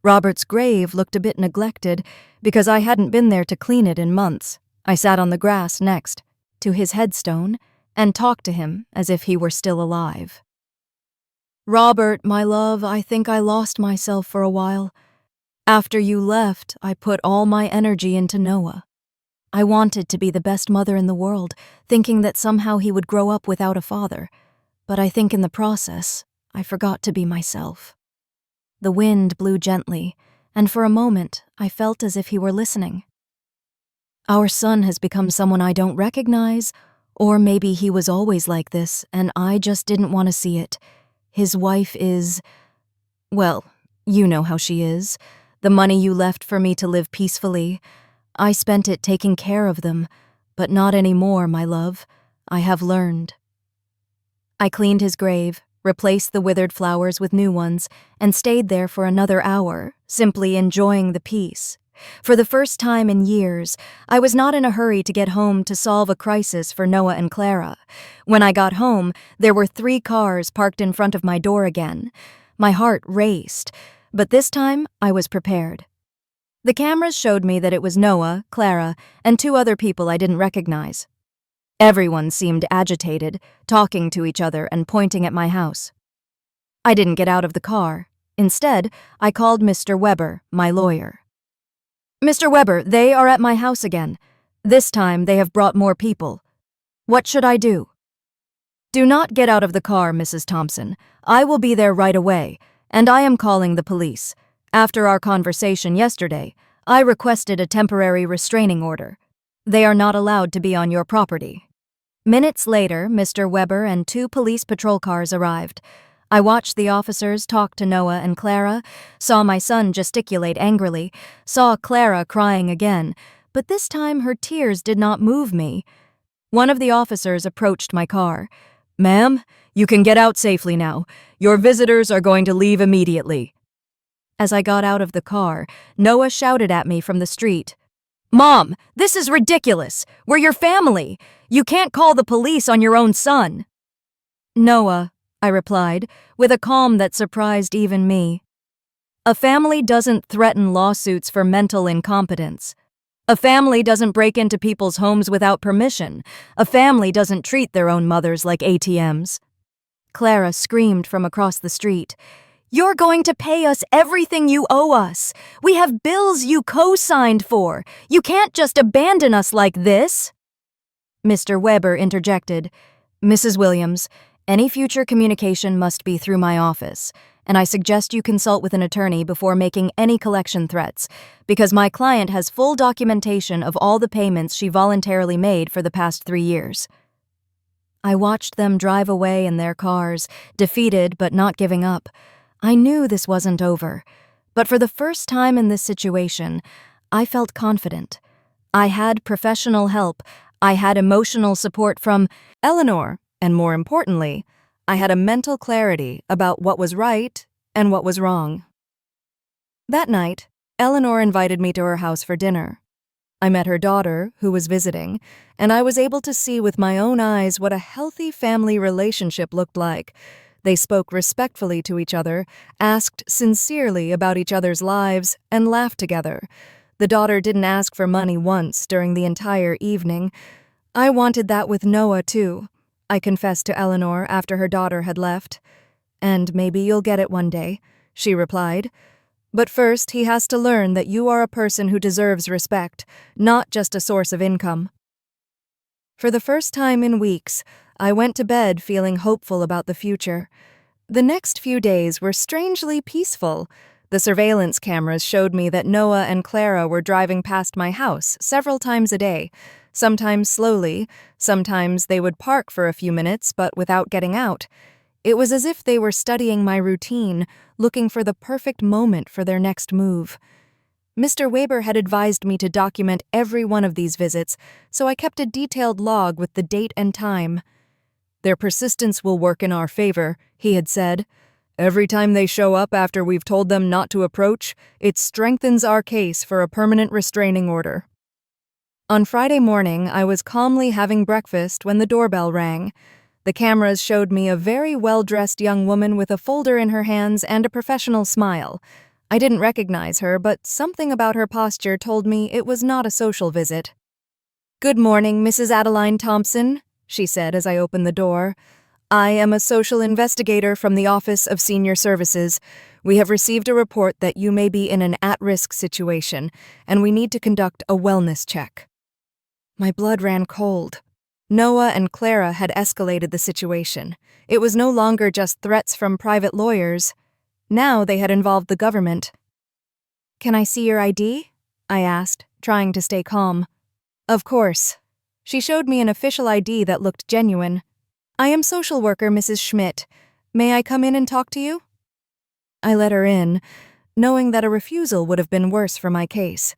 Robert's grave looked a bit neglected because I hadn't been there to clean it in months. I sat on the grass next to his headstone and talked to him as if he were still alive. "Robert, my love, I think I lost myself for a while. After you left, I put all my energy into Noah. I wanted to be the best mother in the world, thinking that somehow he would grow up without a father. But I think in the process, I forgot to be myself." The wind blew gently, and for a moment, I felt as if he were listening. "Our son has become someone I don't recognize, or maybe he was always like this, and I just didn't want to see it. His wife is... well, you know how she is. The money you left for me to live peacefully, I spent it taking care of them, but not anymore, my love. I have learned." I cleaned his grave, replaced the withered flowers with new ones, and stayed there for another hour, simply enjoying the peace. For the first time in years, I was not in a hurry to get home to solve a crisis for Noah and Clara. When I got home, there were 3 cars parked in front of my door again. My heart raced, but this time I was prepared. The cameras showed me that it was Noah, Clara, and 2 other people I didn't recognize. Everyone seemed agitated, talking to each other and pointing at my house. I didn't get out of the car. Instead, I called Mr. Weber, my lawyer. "Mr. Weber, they are at my house again. This time they have brought more people. What should I do?" "Do not get out of the car, Mrs. Thompson. I will be there right away, and I am calling the police. After our conversation yesterday, I requested a temporary restraining order. They are not allowed to be on your property." Minutes later, Mr. Weber and 2 police patrol cars arrived. I watched the officers talk to Noah and Clara, saw my son gesticulate angrily, saw Clara crying again, but this time her tears did not move me. One of the officers approached my car. "Ma'am, you can get out safely now. Your visitors are going to leave immediately." As I got out of the car, Noah shouted at me from the street. "Mom, this is ridiculous. We're your family. You can't call the police on your own son." "Noah," I replied, with a calm that surprised even me. "A family doesn't threaten lawsuits for mental incompetence. A family doesn't break into people's homes without permission. A family doesn't treat their own mothers like ATMs." Clara screamed from across the street. "You're going to pay us everything you owe us. We have bills you co-signed for. You can't just abandon us like this." Mr. Weber interjected. "Mrs. Williams, any future communication must be through my office, and I suggest you consult with an attorney before making any collection threats, because my client has full documentation of all the payments she voluntarily made for the past 3 years." I watched them drive away in their cars, defeated but not giving up. I knew this wasn't over, but for the first time in this situation, I felt confident. I had professional help, I had emotional support from Eleanor, and more importantly, I had a mental clarity about what was right and what was wrong. That night, Eleanor invited me to her house for dinner. I met her daughter, who was visiting, and I was able to see with my own eyes what a healthy family relationship looked like. They spoke respectfully to each other, asked sincerely about each other's lives, and laughed together. The daughter didn't ask for money once during the entire evening. I wanted that with Noah, too, I confessed to Eleanor after her daughter had left. "And maybe you'll get it one day," she replied. "But first he has to learn that you are a person who deserves respect, not just a source of income." For the first time in weeks, I went to bed feeling hopeful about the future. The next few days were strangely peaceful. The surveillance cameras showed me that Noah and Clara were driving past my house several times a day, sometimes slowly, sometimes they would park for a few minutes but without getting out. It was as if they were studying my routine, looking for the perfect moment for their next move. Mr. Weber had advised me to document every one of these visits, so I kept a detailed log with the date and time. Their persistence will work in our favor, he had said. Every time they show up after we've told them not to approach, it strengthens our case for a permanent restraining order. On Friday morning, I was calmly having breakfast when the doorbell rang. The cameras showed me a very well-dressed young woman with a folder in her hands and a professional smile. I didn't recognize her, but something about her posture told me it was not a social visit. "Good morning, Mrs. Adeline Thompson," she said as I opened the door. "I am a social investigator from the Office of Senior Services. We have received a report that you may be in an at-risk situation, and we need to conduct a wellness check." My blood ran cold. Noah and Clara had escalated the situation. It was no longer just threats from private lawyers. Now they had involved the government. "Can I see your ID?" I asked, trying to stay calm. "Of course." She showed me an official ID that looked genuine. "I am social worker Mrs. Schmidt. May I come in and talk to you?" I let her in, knowing that a refusal would have been worse for my case.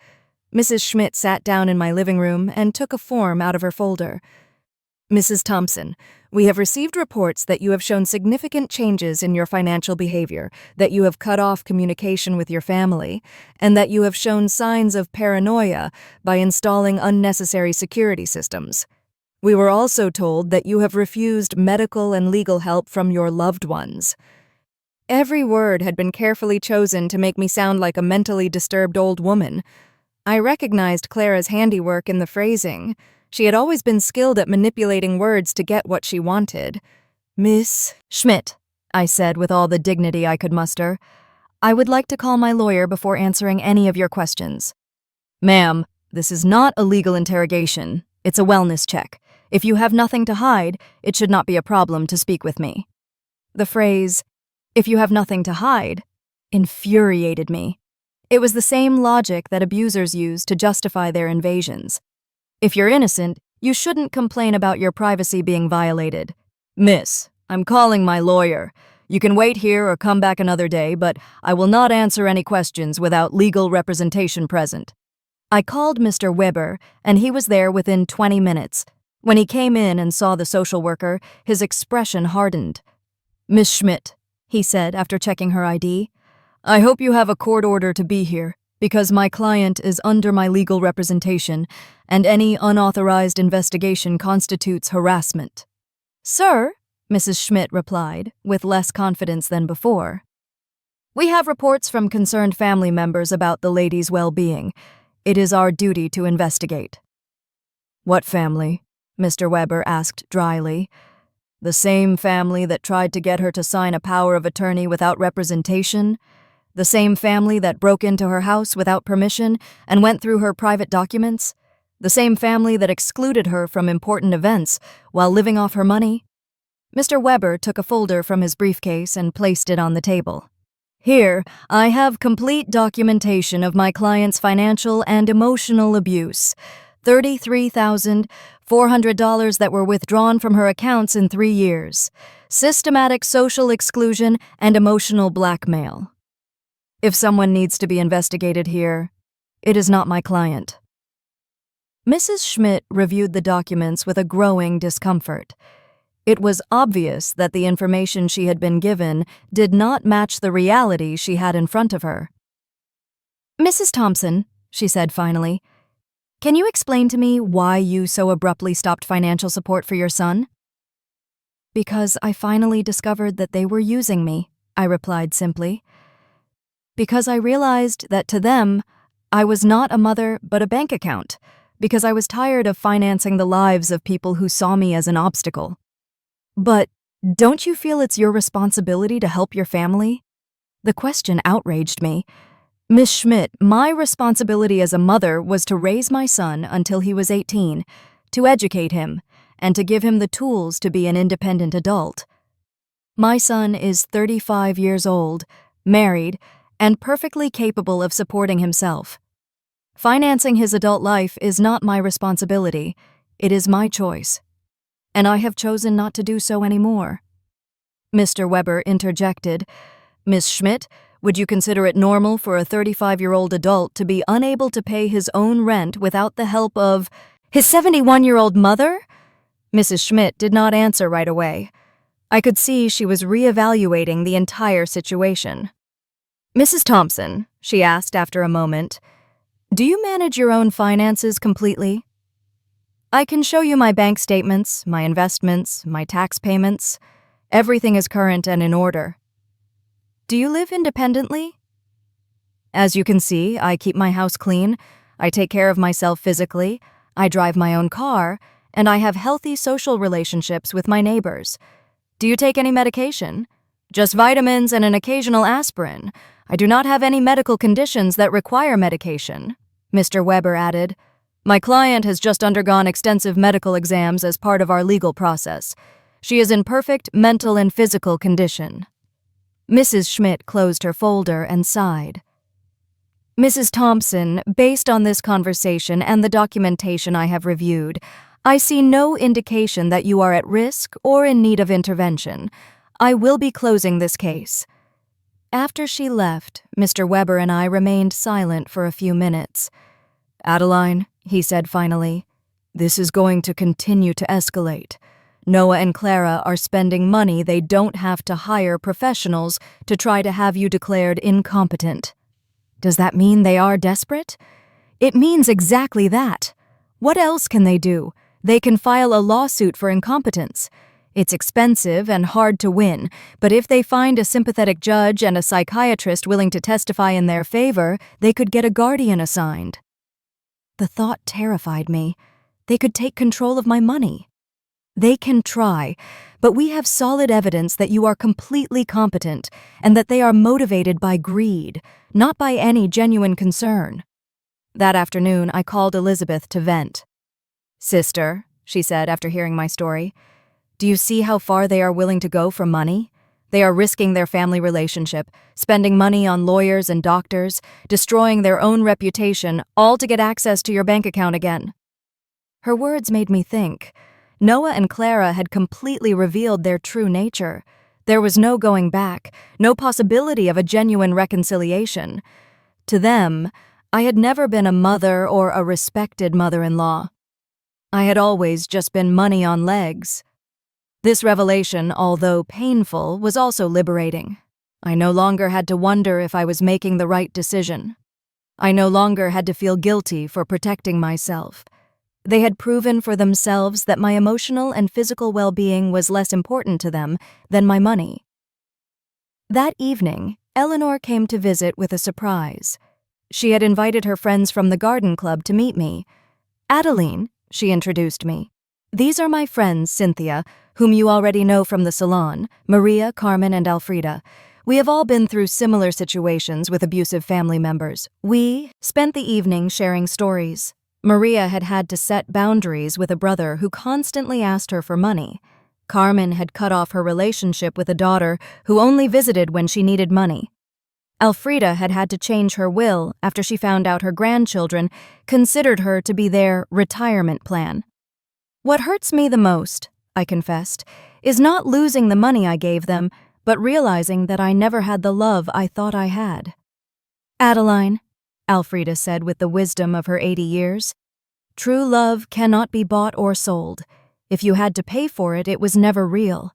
Mrs. Schmidt sat down in my living room and took a form out of her folder. "Mrs. Thompson, we have received reports that you have shown significant changes in your financial behavior, that you have cut off communication with your family, and that you have shown signs of paranoia by installing unnecessary security systems. We were also told that you have refused medical and legal help from your loved ones." Every word had been carefully chosen to make me sound like a mentally disturbed old woman. I recognized Clara's handiwork in the phrasing. She had always been skilled at manipulating words to get what she wanted. "Miss Schmidt," I said with all the dignity I could muster, "I would like to call my lawyer before answering any of your questions." "Ma'am, this is not a legal interrogation. It's a wellness check. If you have nothing to hide, it should not be a problem to speak with me." The phrase, "if you have nothing to hide," infuriated me. It was the same logic that abusers use to justify their invasions. If you're innocent, you shouldn't complain about your privacy being violated. "Miss, I'm calling my lawyer. You can wait here or come back another day, but I will not answer any questions without legal representation present." I called Mr. Weber, and he was there within 20 minutes. When he came in and saw the social worker, his expression hardened. "Miss Schmidt," he said after checking her ID, "I hope you have a court order to be here, because my client is under my legal representation, and any unauthorized investigation constitutes harassment." "Sir," Mrs. Schmidt replied, with less confidence than before, "we have reports from concerned family members about the lady's well-being. It is our duty to investigate." "What family?" Mr. Weber asked dryly. "The same family that tried to get her to sign a power of attorney without representation? The same family that broke into her house without permission and went through her private documents? The same family that excluded her from important events while living off her money?" Mr. Weber took a folder from his briefcase and placed it on the table. "Here, I have complete documentation of my client's financial and emotional abuse. $33,400 that were withdrawn from her accounts in 3 years. Systematic social exclusion and emotional blackmail. If someone needs to be investigated here, it is not my client." Mrs. Schmidt reviewed the documents with a growing discomfort. It was obvious that the information she had been given did not match the reality she had in front of her. "Mrs. Thompson," she said finally, "can you explain to me why you so abruptly stopped financial support for your son?" "Because I finally discovered that they were using me," I replied simply. "Because I realized that to them, I was not a mother but a bank account. Because I was tired of financing the lives of people who saw me as an obstacle." "But don't you feel it's your responsibility to help your family?" The question outraged me. "Miss Schmidt, my responsibility as a mother was to raise my son until he was 18, to educate him, and to give him the tools to be an independent adult. My son is 35 years old, married, and perfectly capable of supporting himself. Financing his adult life is not my responsibility, it is my choice. And I have chosen not to do so anymore." Mr. Weber interjected. Miss Schmidt, would you consider it normal for a 35-year-old adult to be unable to pay his own rent without the help of his 71-year-old mother? Mrs. Schmidt did not answer right away. I could see she was reevaluating the entire situation. Mrs. Thompson, she asked after a moment, do you manage your own finances completely? I can show you my bank statements, my investments, my tax payments. Everything is current and in order. Do you live independently? As you can see, I keep my house clean, I take care of myself physically, I drive my own car, and I have healthy social relationships with my neighbors. Do you take any medication? Just vitamins and an occasional aspirin. I do not have any medical conditions that require medication, Mr. Weber added. My client has just undergone extensive medical exams as part of our legal process. She is in perfect mental and physical condition. Mrs. Schmidt closed her folder and sighed. Mrs. Thompson, based on this conversation and the documentation I have reviewed, I see no indication that you are at risk or in need of intervention. I will be closing this case. After she left, Mr. Weber and I remained silent for a few minutes. Adeline, he said finally, this is going to continue to escalate. Noah and Clara are spending money they don't have to hire professionals to try to have you declared incompetent. Does that mean they are desperate? It means exactly that. What else can they do? They can file a lawsuit for incompetence. It's expensive and hard to win, but if they find a sympathetic judge and a psychiatrist willing to testify in their favor, they could get a guardian assigned. The thought terrified me. They could take control of my money. They can try, but we have solid evidence that you are completely competent and that they are motivated by greed, not by any genuine concern. That afternoon, I called Elizabeth to vent. Sister, she said after hearing my story, do you see how far they are willing to go for money? They are risking their family relationship, spending money on lawyers and doctors, destroying their own reputation, all to get access to your bank account again. Her words made me think. Noah and Clara had completely revealed their true nature. There was no going back, no possibility of a genuine reconciliation. To them, I had never been a mother or a respected mother-in-law. I had always just been money on legs. This revelation, although painful, was also liberating. I no longer had to wonder if I was making the right decision. I no longer had to feel guilty for protecting myself. They had proven for themselves that my emotional and physical well-being was less important to them than my money. That evening, Eleanor came to visit with a surprise. She had invited her friends from the garden club to meet me. Adeline, she introduced me. These are my friends, Cynthia, whom you already know from the salon, Maria, Carmen, and Elfrida. We have all been through similar situations with abusive family members. We spent the evening sharing stories. Maria had had to set boundaries with a brother who constantly asked her for money. Carmen had cut off her relationship with a daughter who only visited when she needed money. Elfrida had had to change her will after she found out her grandchildren considered her to be their retirement plan. What hurts me the most, I confessed, is not losing the money I gave them, but realizing that I never had the love I thought I had. Adeline, Elfrida said with the wisdom of her 80 years, true love cannot be bought or sold. If you had to pay for it, it was never real.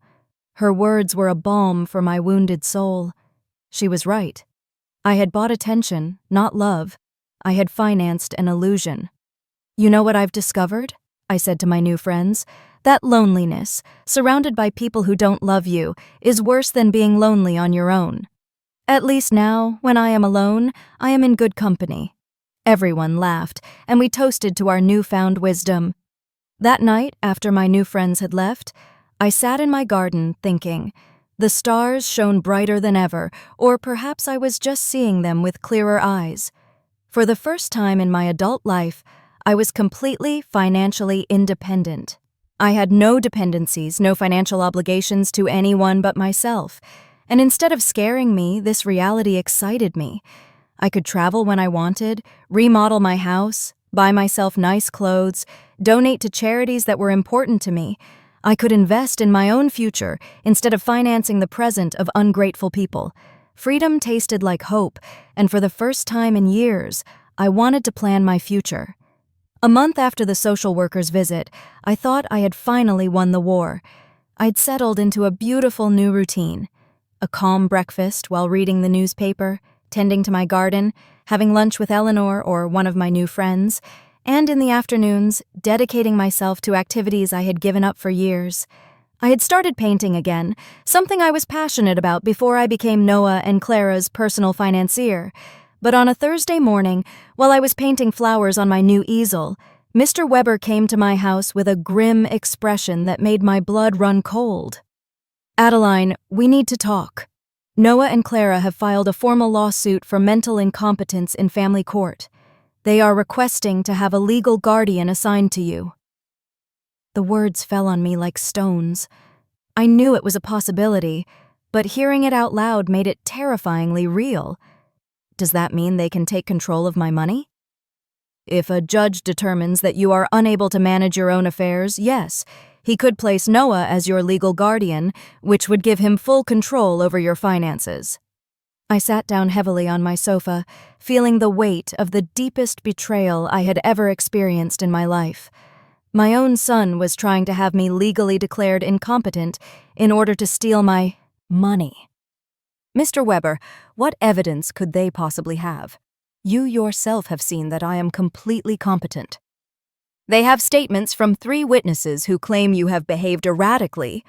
Her words were a balm for my wounded soul. She was right. I had bought attention, not love. I had financed an illusion. You know what I've discovered? I said to my new friends. That loneliness, surrounded by people who don't love you, is worse than being lonely on your own. At least now, when I am alone, I am in good company. Everyone laughed, and we toasted to our newfound wisdom. That night, after my new friends had left, I sat in my garden thinking, the stars shone brighter than ever, or perhaps I was just seeing them with clearer eyes. For the first time in my adult life, I was completely financially independent. I had no dependencies, no financial obligations to anyone but myself. And instead of scaring me, this reality excited me. I could travel when I wanted, remodel my house, buy myself nice clothes, donate to charities that were important to me. I could invest in my own future instead of financing the present of ungrateful people. Freedom tasted like hope, and for the first time in years, I wanted to plan my future. A month after the social worker's visit, I thought I had finally won the war. I'd settled into a beautiful new routine. A calm breakfast while reading the newspaper, tending to my garden, having lunch with Eleanor or one of my new friends, and in the afternoons, dedicating myself to activities I had given up for years. I had started painting again, something I was passionate about before I became Noah and Clara's personal financier. But on a Thursday morning, while I was painting flowers on my new easel, Mr. Weber came to my house with a grim expression that made my blood run cold. "Adeline, we need to talk. Noah and Clara have filed a formal lawsuit for mental incompetence in family court. They are requesting to have a legal guardian assigned to you." The words fell on me like stones. I knew it was a possibility, but hearing it out loud made it terrifyingly real. Does that mean they can take control of my money? If a judge determines that you are unable to manage your own affairs, yes, he could place Noah as your legal guardian, which would give him full control over your finances. I sat down heavily on my sofa, feeling the weight of the deepest betrayal I had ever experienced in my life. My own son was trying to have me legally declared incompetent in order to steal my money. "Mr. Weber, what evidence could they possibly have? You yourself have seen that I am completely competent. They have statements from 3 witnesses who claim you have behaved erratically.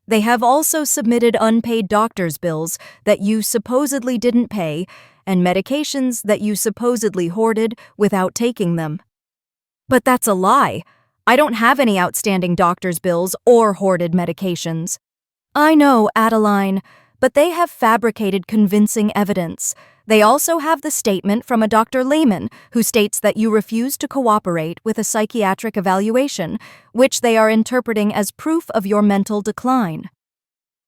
They have also submitted unpaid doctor's bills that you supposedly didn't pay and medications that you supposedly hoarded without taking them." "But that's a lie. I don't have any outstanding doctor's bills or hoarded medications." "I know, Adeline, but they have fabricated convincing evidence. They also have the statement from a Dr. Lehman who states that you refused to cooperate with a psychiatric evaluation, which they are interpreting as proof of your mental decline."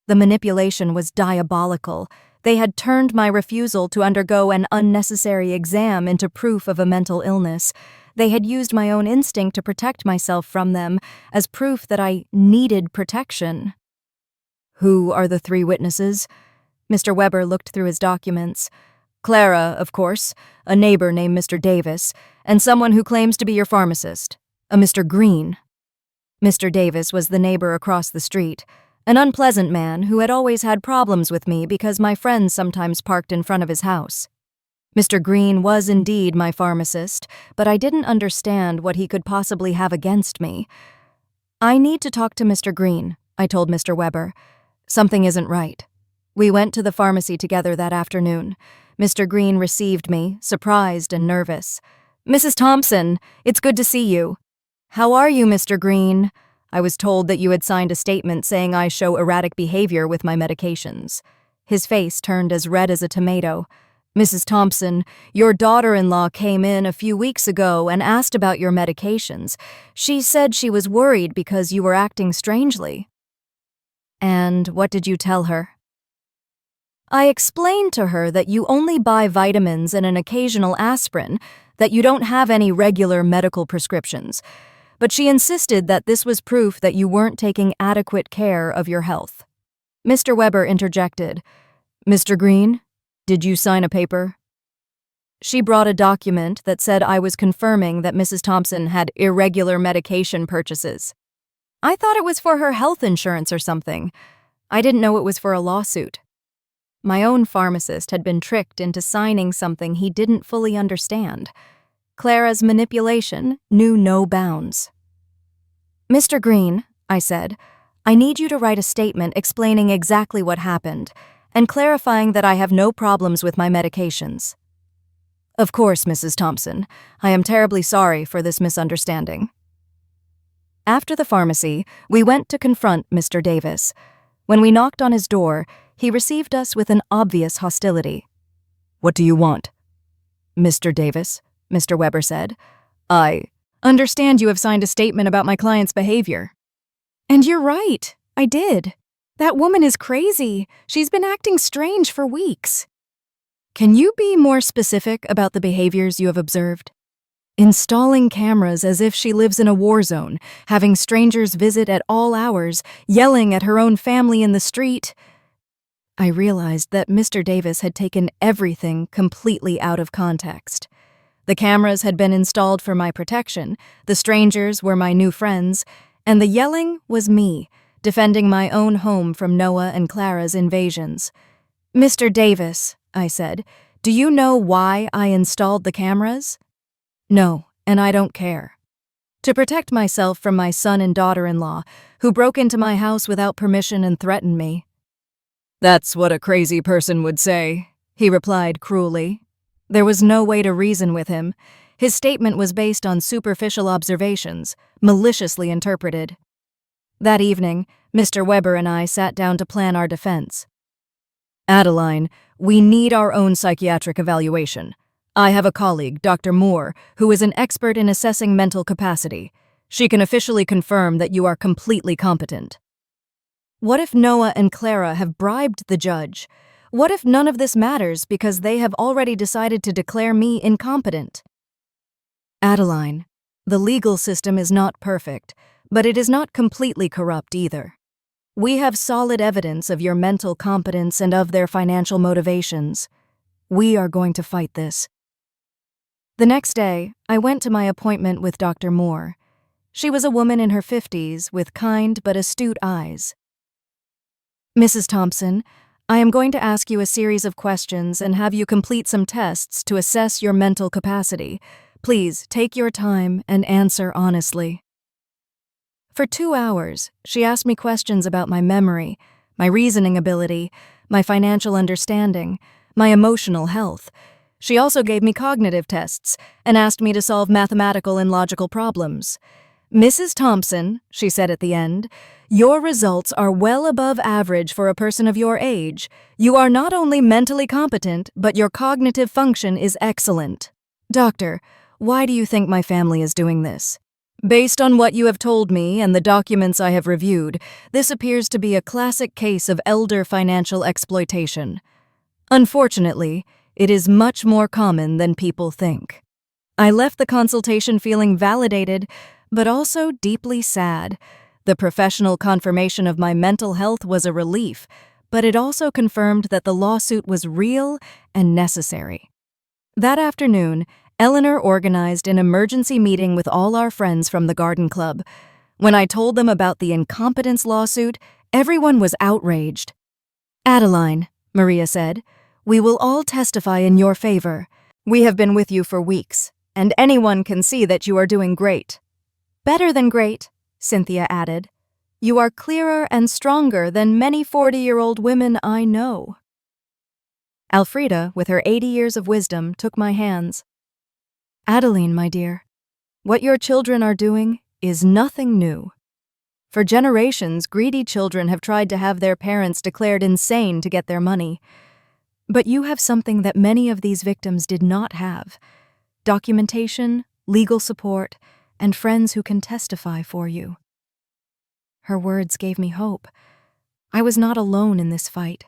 The manipulation was diabolical. They had turned my refusal to undergo an unnecessary exam into proof of a mental illness. They had used my own instinct to protect myself from them as proof that I needed protection. "Who are the 3 witnesses?" Mr. Weber looked through his documents. "Clara, of course, a neighbor named Mr. Davis, and someone who claims to be your pharmacist, a Mr. Green." Mr. Davis was the neighbor across the street, an unpleasant man who had always had problems with me because my friends sometimes parked in front of his house. Mr. Green was indeed my pharmacist, but I didn't understand what he could possibly have against me. "I need to talk to Mr. Green," I told Mr. Weber. "Something isn't right." We went to the pharmacy together that afternoon. Mr. Green received me, surprised and nervous. "Mrs. Thompson, it's good to see you." "How are you, Mr. Green? I was told that you had signed a statement saying I show erratic behavior with my medications." His face turned as red as a tomato. "Mrs. Thompson, your daughter-in-law came in a few weeks ago and asked about your medications. She said she was worried because you were acting strangely." "And what did you tell her?" "I explained to her that you only buy vitamins and an occasional aspirin, that you don't have any regular medical prescriptions. But she insisted that this was proof that you weren't taking adequate care of your health." Mr. Weber interjected. "Mr. Green, did you sign a paper?" She brought a document that said I was confirming that Mrs. Thompson had irregular medication purchases. I thought it was for her health insurance or something. I didn't know it was for a lawsuit. My own pharmacist had been tricked into signing something he didn't fully understand. Clara's manipulation knew no bounds. "Mr. Green," I said, "I need you to write a statement explaining exactly what happened and clarifying that I have no problems with my medications." "Of course, Mrs. Thompson. I am terribly sorry for this misunderstanding." After the pharmacy, we went to confront Mr. Davis. When we knocked on his door, he received us with an obvious hostility. "What do you want?" "Mr. Davis," Mr. Weber said, "I understand you have signed a statement about my client's behavior." "And you're right, I did. That woman is crazy. She's been acting strange for weeks." "Can you be more specific about the behaviors you have observed?" installing cameras as if she lives in a war zone, having strangers visit at all hours, yelling at her own family in the street. I realized that Mr. Davis had taken everything completely out of context. The cameras had been installed for my protection, the strangers were my new friends, and the yelling was me, defending my own home from Noah and Clara's invasions. "Mr. Davis," I said, "do you know why I installed the cameras?" "No, and I don't care." "To protect myself from my son and daughter-in-law, who broke into my house without permission and threatened me." "That's what a crazy person would say," he replied cruelly. There was no way to reason with him. His statement was based on superficial observations, maliciously interpreted. That evening, Mr. Weber and I sat down to plan our defense. "Adeline, we need our own psychiatric evaluation. I have a colleague, Dr. Moore, who is an expert in assessing mental capacity. She can officially confirm that you are completely competent." What if Noah and Clara have bribed the judge? What if none of this matters because they have already decided to declare me incompetent? "Adeline, the legal system is not perfect, but it is not completely corrupt either. We have solid evidence of your mental competence and of their financial motivations. We are going to fight this." The next day, I went to my appointment with Dr. Moore. She was a woman in her 50s with kind but astute eyes. "Mrs. Thompson, I am going to ask you a series of questions and have you complete some tests to assess your mental capacity. Please take your time and answer honestly." For 2 hours, she asked me questions about my memory, my reasoning ability, my financial understanding, my emotional health. She also gave me cognitive tests and asked me to solve mathematical and logical problems. "Mrs. Thompson," she said at the end, "your results are well above average for a person of your age. You are not only mentally competent, but your cognitive function is excellent. Doctor, why do you think my family is doing this? Based on what you have told me and the documents I have reviewed, this appears to be a classic case of elder financial exploitation. Unfortunately, it is much more common than people think." I left the consultation feeling validated, but also deeply sad. The professional confirmation of my mental health was a relief, but it also confirmed that the lawsuit was real and necessary. That afternoon, Eleanor organized an emergency meeting with all our friends from the garden club. When I told them about the incompetence lawsuit, everyone was outraged. "Adeline," Maria said, "we will all testify in your favor. We have been with you for weeks, and anyone can see that you are doing great." "Better than great," Cynthia added. "You are clearer and stronger than many 40-year-old women I know." Elfrida, with her 80 years of wisdom, took my hands. "Adeline, my dear, what your children are doing is nothing new. For generations, greedy children have tried to have their parents declared insane to get their money. But you have something that many of these victims did not have: documentation, legal support, and friends who can testify for you." Her words gave me hope. I was not alone in this fight.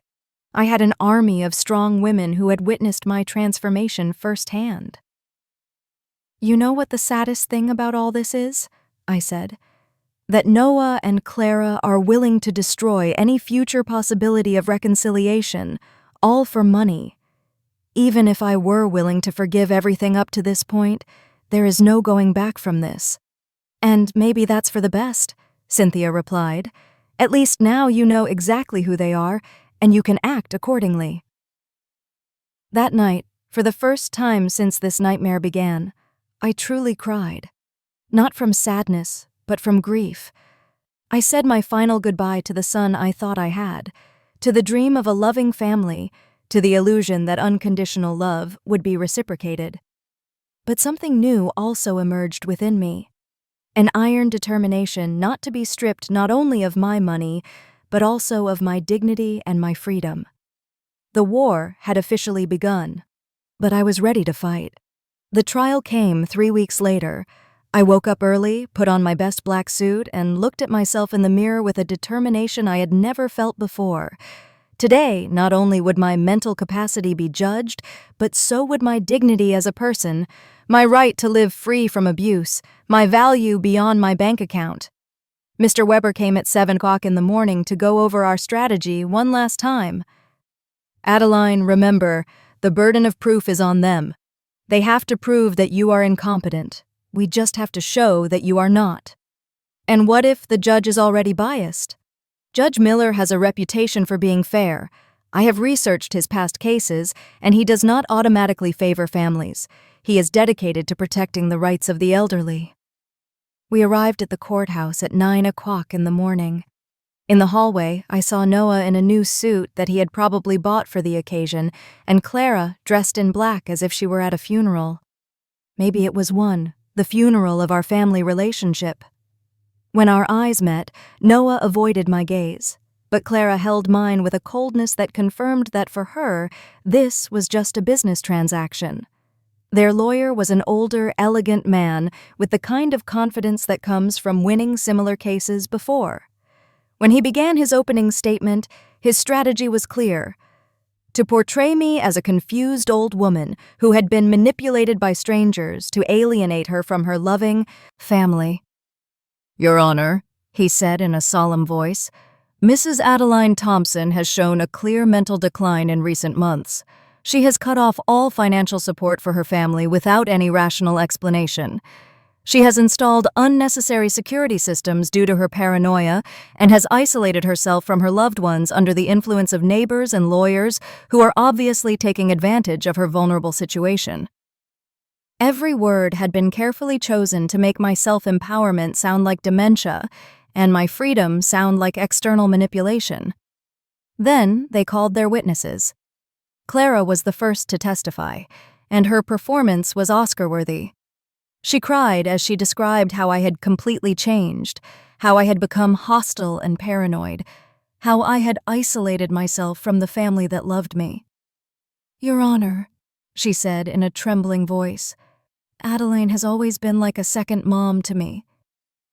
I had an army of strong women who had witnessed my transformation firsthand. "You know what the saddest thing about all this is?" I said. "That Noah and Clara are willing to destroy any future possibility of reconciliation, all for money. Even if I were willing to forgive everything up to this point, there is no going back from this." "And maybe that's for the best," Cynthia replied. "At least now you know exactly who they are, and you can act accordingly." That night, for the first time since this nightmare began, I truly cried. Not from sadness, but from grief. I said my final goodbye to the son I thought I had, to the dream of a loving family, to the illusion that unconditional love would be reciprocated. But something new also emerged within me. An iron determination not to be stripped not only of my money, but also of my dignity and my freedom. The war had officially begun, but I was ready to fight. The trial came 3 weeks later. I woke up early, put on my best black suit, and looked at myself in the mirror with a determination I had never felt before. Today, not only would my mental capacity be judged, but so would my dignity as a person, my right to live free from abuse, my value beyond my bank account. Mr. Weber came at 7 o'clock in the morning to go over our strategy one last time. Adeline, remember, the burden of proof is on them. They have to prove that you are incompetent. We just have to show that you are not. And what if the judge is already biased? Judge Miller has a reputation for being fair. I have researched his past cases, and he does not automatically favor families. He is dedicated to protecting the rights of the elderly. We arrived at the courthouse at 9 o'clock in the morning. In the hallway, I saw Noah in a new suit that he had probably bought for the occasion, and Clara dressed in black as if she were at a funeral. Maybe it was the funeral of our family relationship. When our eyes met, Noah avoided my gaze, but Clara held mine with a coldness that confirmed that for her, this was just a business transaction. Their lawyer was an older, elegant man with the kind of confidence that comes from winning similar cases before. When he began his opening statement, his strategy was clear: to portray me as a confused old woman who had been manipulated by strangers to alienate her from her loving family. "Your Honor," he said in a solemn voice, "Mrs. Adeline Thompson has shown a clear mental decline in recent months. She has cut off all financial support for her family without any rational explanation. She has installed unnecessary security systems due to her paranoia and has isolated herself from her loved ones under the influence of neighbors and lawyers who are obviously taking advantage of her vulnerable situation." Every word had been carefully chosen to make my self-empowerment sound like dementia and my freedom sound like external manipulation. Then they called their witnesses. Clara was the first to testify, and her performance was Oscar-worthy. She cried as she described how I had completely changed, how I had become hostile and paranoid, how I had isolated myself from the family that loved me. "Your Honor," she said in a trembling voice, "Adeline has always been like a second mom to me.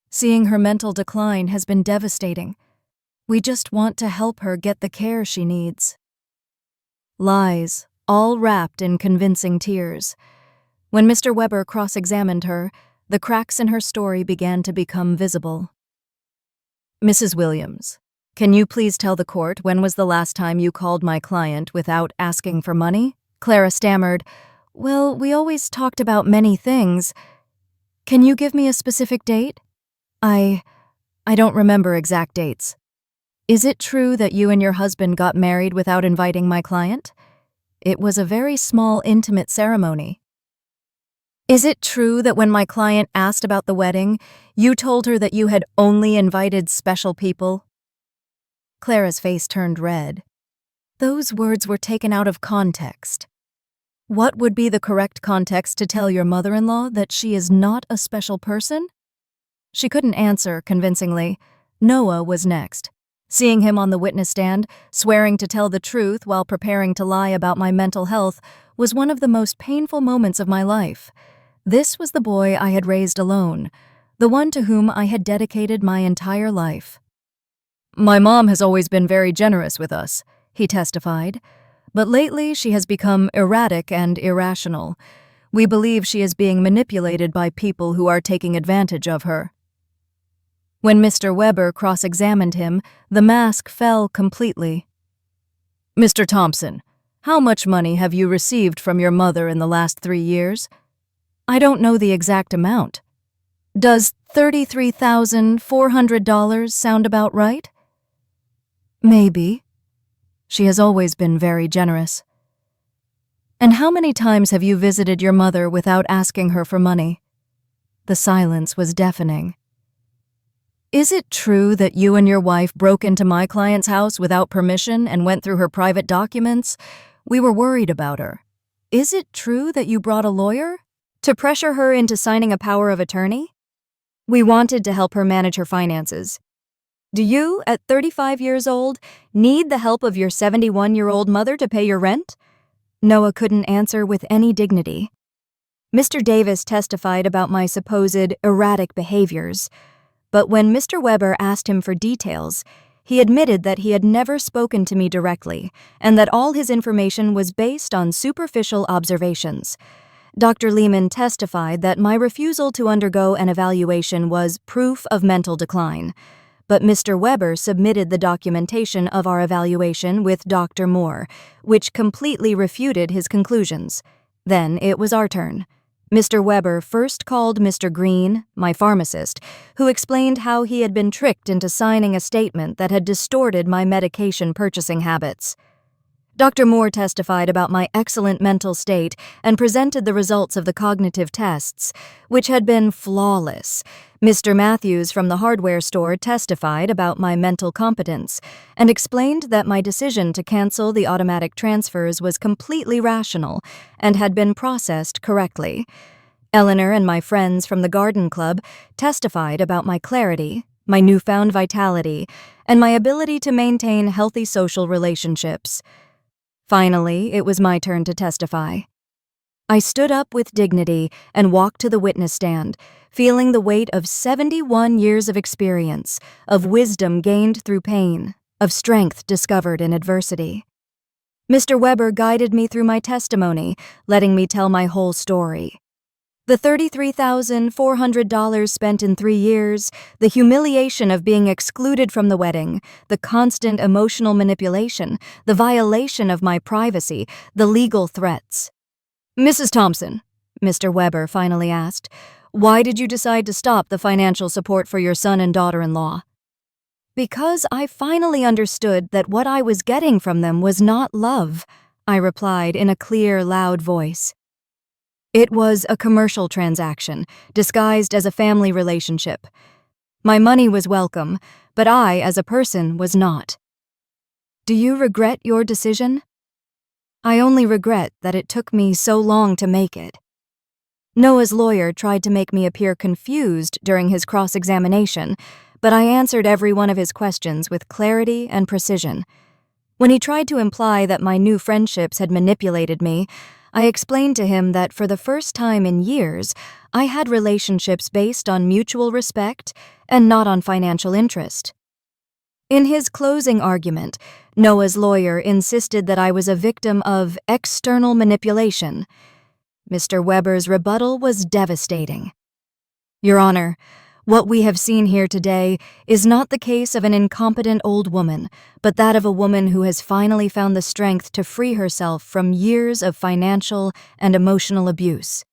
Seeing her mental decline has been devastating. We just want to help her get the care she needs." Lies, all wrapped in convincing tears. When Mr. Weber cross-examined her, the cracks in her story began to become visible. "Mrs. Williams, can you please tell the court when was the last time you called my client without asking for money?" Clara stammered. "Well, we always talked about many things. Can you give me a specific date?" I don't remember exact dates. Is it true that you and your husband got married without inviting my client? It was a very small, intimate ceremony. Is it true that when my client asked about the wedding, you told her that you had only invited special people? Clara's face turned red. Those words were taken out of context. What would be the correct context to tell your mother-in-law that she is not a special person? She couldn't answer convincingly. Noah was next. Seeing him on the witness stand, swearing to tell the truth while preparing to lie about my mental health, was one of the most painful moments of my life. This was the boy I had raised alone, the one to whom I had dedicated my entire life. "My mom has always been very generous with us," he testified, "but lately she has become erratic and irrational. We believe she is being manipulated by people who are taking advantage of her." When Mr. Weber cross-examined him, the mask fell completely. "Mr. Thompson, how much money have you received from your mother in the last 3 years?" "I don't know the exact amount." "Does $33,400 sound about right?" "Maybe. She has always been very generous." "And how many times have you visited your mother without asking her for money?" The silence was deafening. "Is it true that you and your wife broke into my client's house without permission and went through her private documents? We were worried about her. Is it true that you brought a lawyer to pressure her into signing a power of attorney? We wanted to help her manage her finances. Do you, at 35 years old, need the help of your 71-year-old mother to pay your rent?" Noah couldn't answer with any dignity. Mr. Davis testified about my supposed erratic behaviors, but when Mr. Weber asked him for details, he admitted that he had never spoken to me directly and that all his information was based on superficial observations. Dr. Lehman testified that my refusal to undergo an evaluation was proof of mental decline, but Mr. Weber submitted the documentation of our evaluation with Dr. Moore, which completely refuted his conclusions. Then it was our turn. Mr. Weber first called Mr. Green, my pharmacist, who explained how he had been tricked into signing a statement that had distorted my medication purchasing habits. Dr. Moore testified about my excellent mental state and presented the results of the cognitive tests, which had been flawless. Mr. Matthews from the hardware store testified about my mental competence and explained that my decision to cancel the automatic transfers was completely rational and had been processed correctly. Eleanor and my friends from the garden club testified about my clarity, my newfound vitality, and my ability to maintain healthy social relationships. Finally, it was my turn to testify. I stood up with dignity and walked to the witness stand, feeling the weight of 71 years of experience, of wisdom gained through pain, of strength discovered in adversity. Mr. Weber guided me through my testimony, letting me tell my whole story. The $33,400 spent in 3 years, the humiliation of being excluded from the wedding, the constant emotional manipulation, the violation of my privacy, the legal threats. "Mrs. Thompson," Mr. Weber finally asked, "why did you decide to stop the financial support for your son and daughter-in-law?" "Because I finally understood that what I was getting from them was not love," I replied in a clear, loud voice. It was a commercial transaction, disguised as a family relationship. My money was welcome, but I, as a person, was not. "Do you regret your decision?" "I only regret that it took me so long to make it." Noah's lawyer tried to make me appear confused during his cross-examination, but I answered every one of his questions with clarity and precision. When he tried to imply that my new friendships had manipulated me, I explained to him that for the first time in years, I had relationships based on mutual respect and not on financial interest. In his closing argument, Noah's lawyer insisted that I was a victim of external manipulation. Mr. Weber's rebuttal was devastating. "Your Honor, what we have seen here today is not the case of an incompetent old woman, but that of a woman who has finally found the strength to free herself from years of financial and emotional abuse.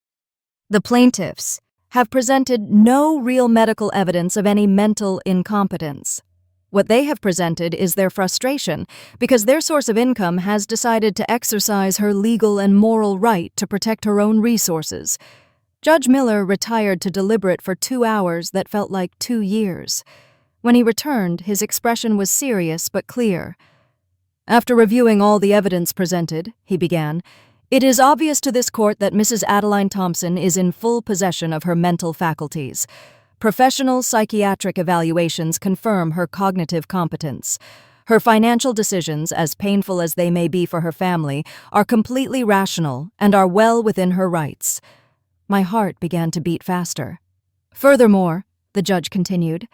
The plaintiffs have presented no real medical evidence of any mental incompetence. What they have presented is their frustration because their source of income has decided to exercise her legal and moral right to protect her own resources. Judge Miller retired to deliberate for 2 hours that felt like 2 years. When he returned, his expression was serious but clear. After reviewing all the evidence presented, he began, it is obvious to this court that Mrs. Adeline Thompson is in full possession of her mental faculties. Professional psychiatric evaluations confirm her cognitive competence. Her financial decisions, as painful as they may be for her family, are completely rational and are well within her rights. My heart began to beat faster. Furthermore, the judge continued,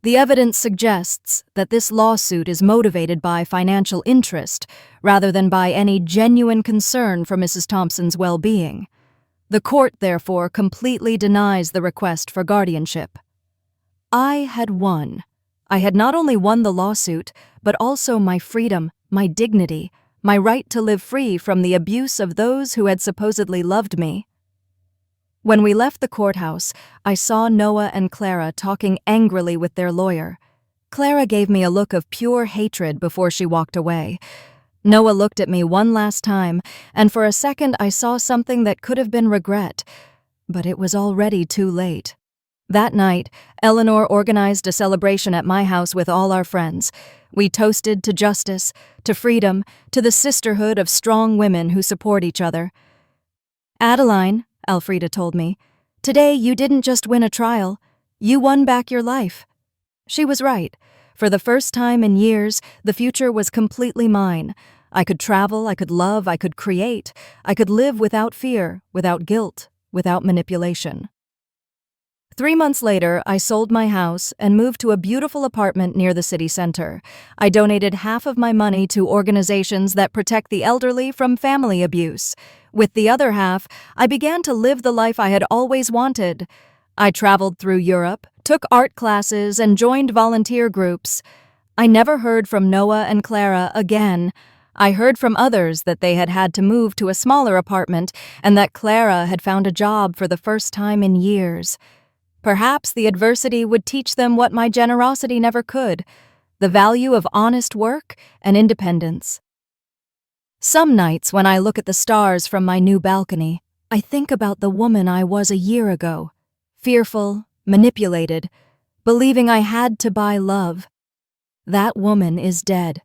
the evidence suggests that this lawsuit is motivated by financial interest rather than by any genuine concern for Mrs. Thompson's well-being. The court, therefore, completely denies the request for guardianship. I had won. I had not only won the lawsuit, but also my freedom, my dignity, my right to live free from the abuse of those who had supposedly loved me. When we left the courthouse, I saw Noah and Clara talking angrily with their lawyer. Clara gave me a look of pure hatred before she walked away. Noah looked at me one last time, and for a second I saw something that could have been regret, but it was already too late. That night, Eleanor organized a celebration at my house with all our friends. We toasted to justice, to freedom, to the sisterhood of strong women who support each other. "Adeline," Elfrida told me, "today you didn't just win a trial, you won back your life." She was right. For the first time in years, the future was completely mine. I could travel, I could love, I could create. I could live without fear, without guilt, without manipulation. 3 months later, I sold my house and moved to a beautiful apartment near the city center. I donated half of my money to organizations that protect the elderly from family abuse. With the other half, I began to live the life I had always wanted. I traveled through Europe, took art classes, and joined volunteer groups. I never heard from Noah and Clara again. I heard from others that they had had to move to a smaller apartment and that Clara had found a job for the first time in years. Perhaps the adversity would teach them what my generosity never could, the value of honest work and independence. Some nights when I look at the stars from my new balcony, I think about the woman I was a year ago, fearful, manipulated, believing I had to buy love. That woman is dead.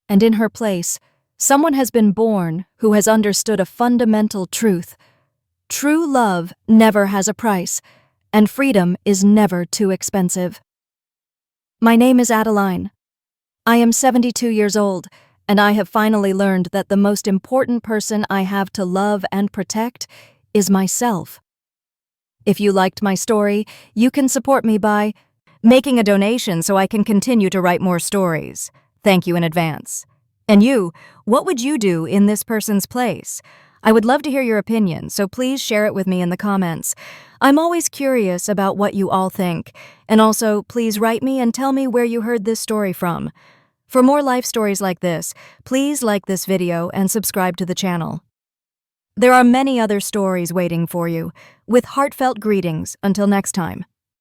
And in her place, someone has been born who has understood a fundamental truth. True love never has a price, and freedom is never too expensive. My name is Adeline. I am 72 years old, and I have finally learned that the most important person I have to love and protect is myself. If you liked my story, you can support me by making a donation so I can continue to write more stories. Thank you in advance. And you, what would you do in this person's place? I would love to hear your opinion, so please share it with me in the comments. I'm always curious about what you all think, and also please write me and tell me where you heard this story from. For more life stories like this, please like this video and subscribe to the channel. There are many other stories waiting for you. With heartfelt greetings, until next time.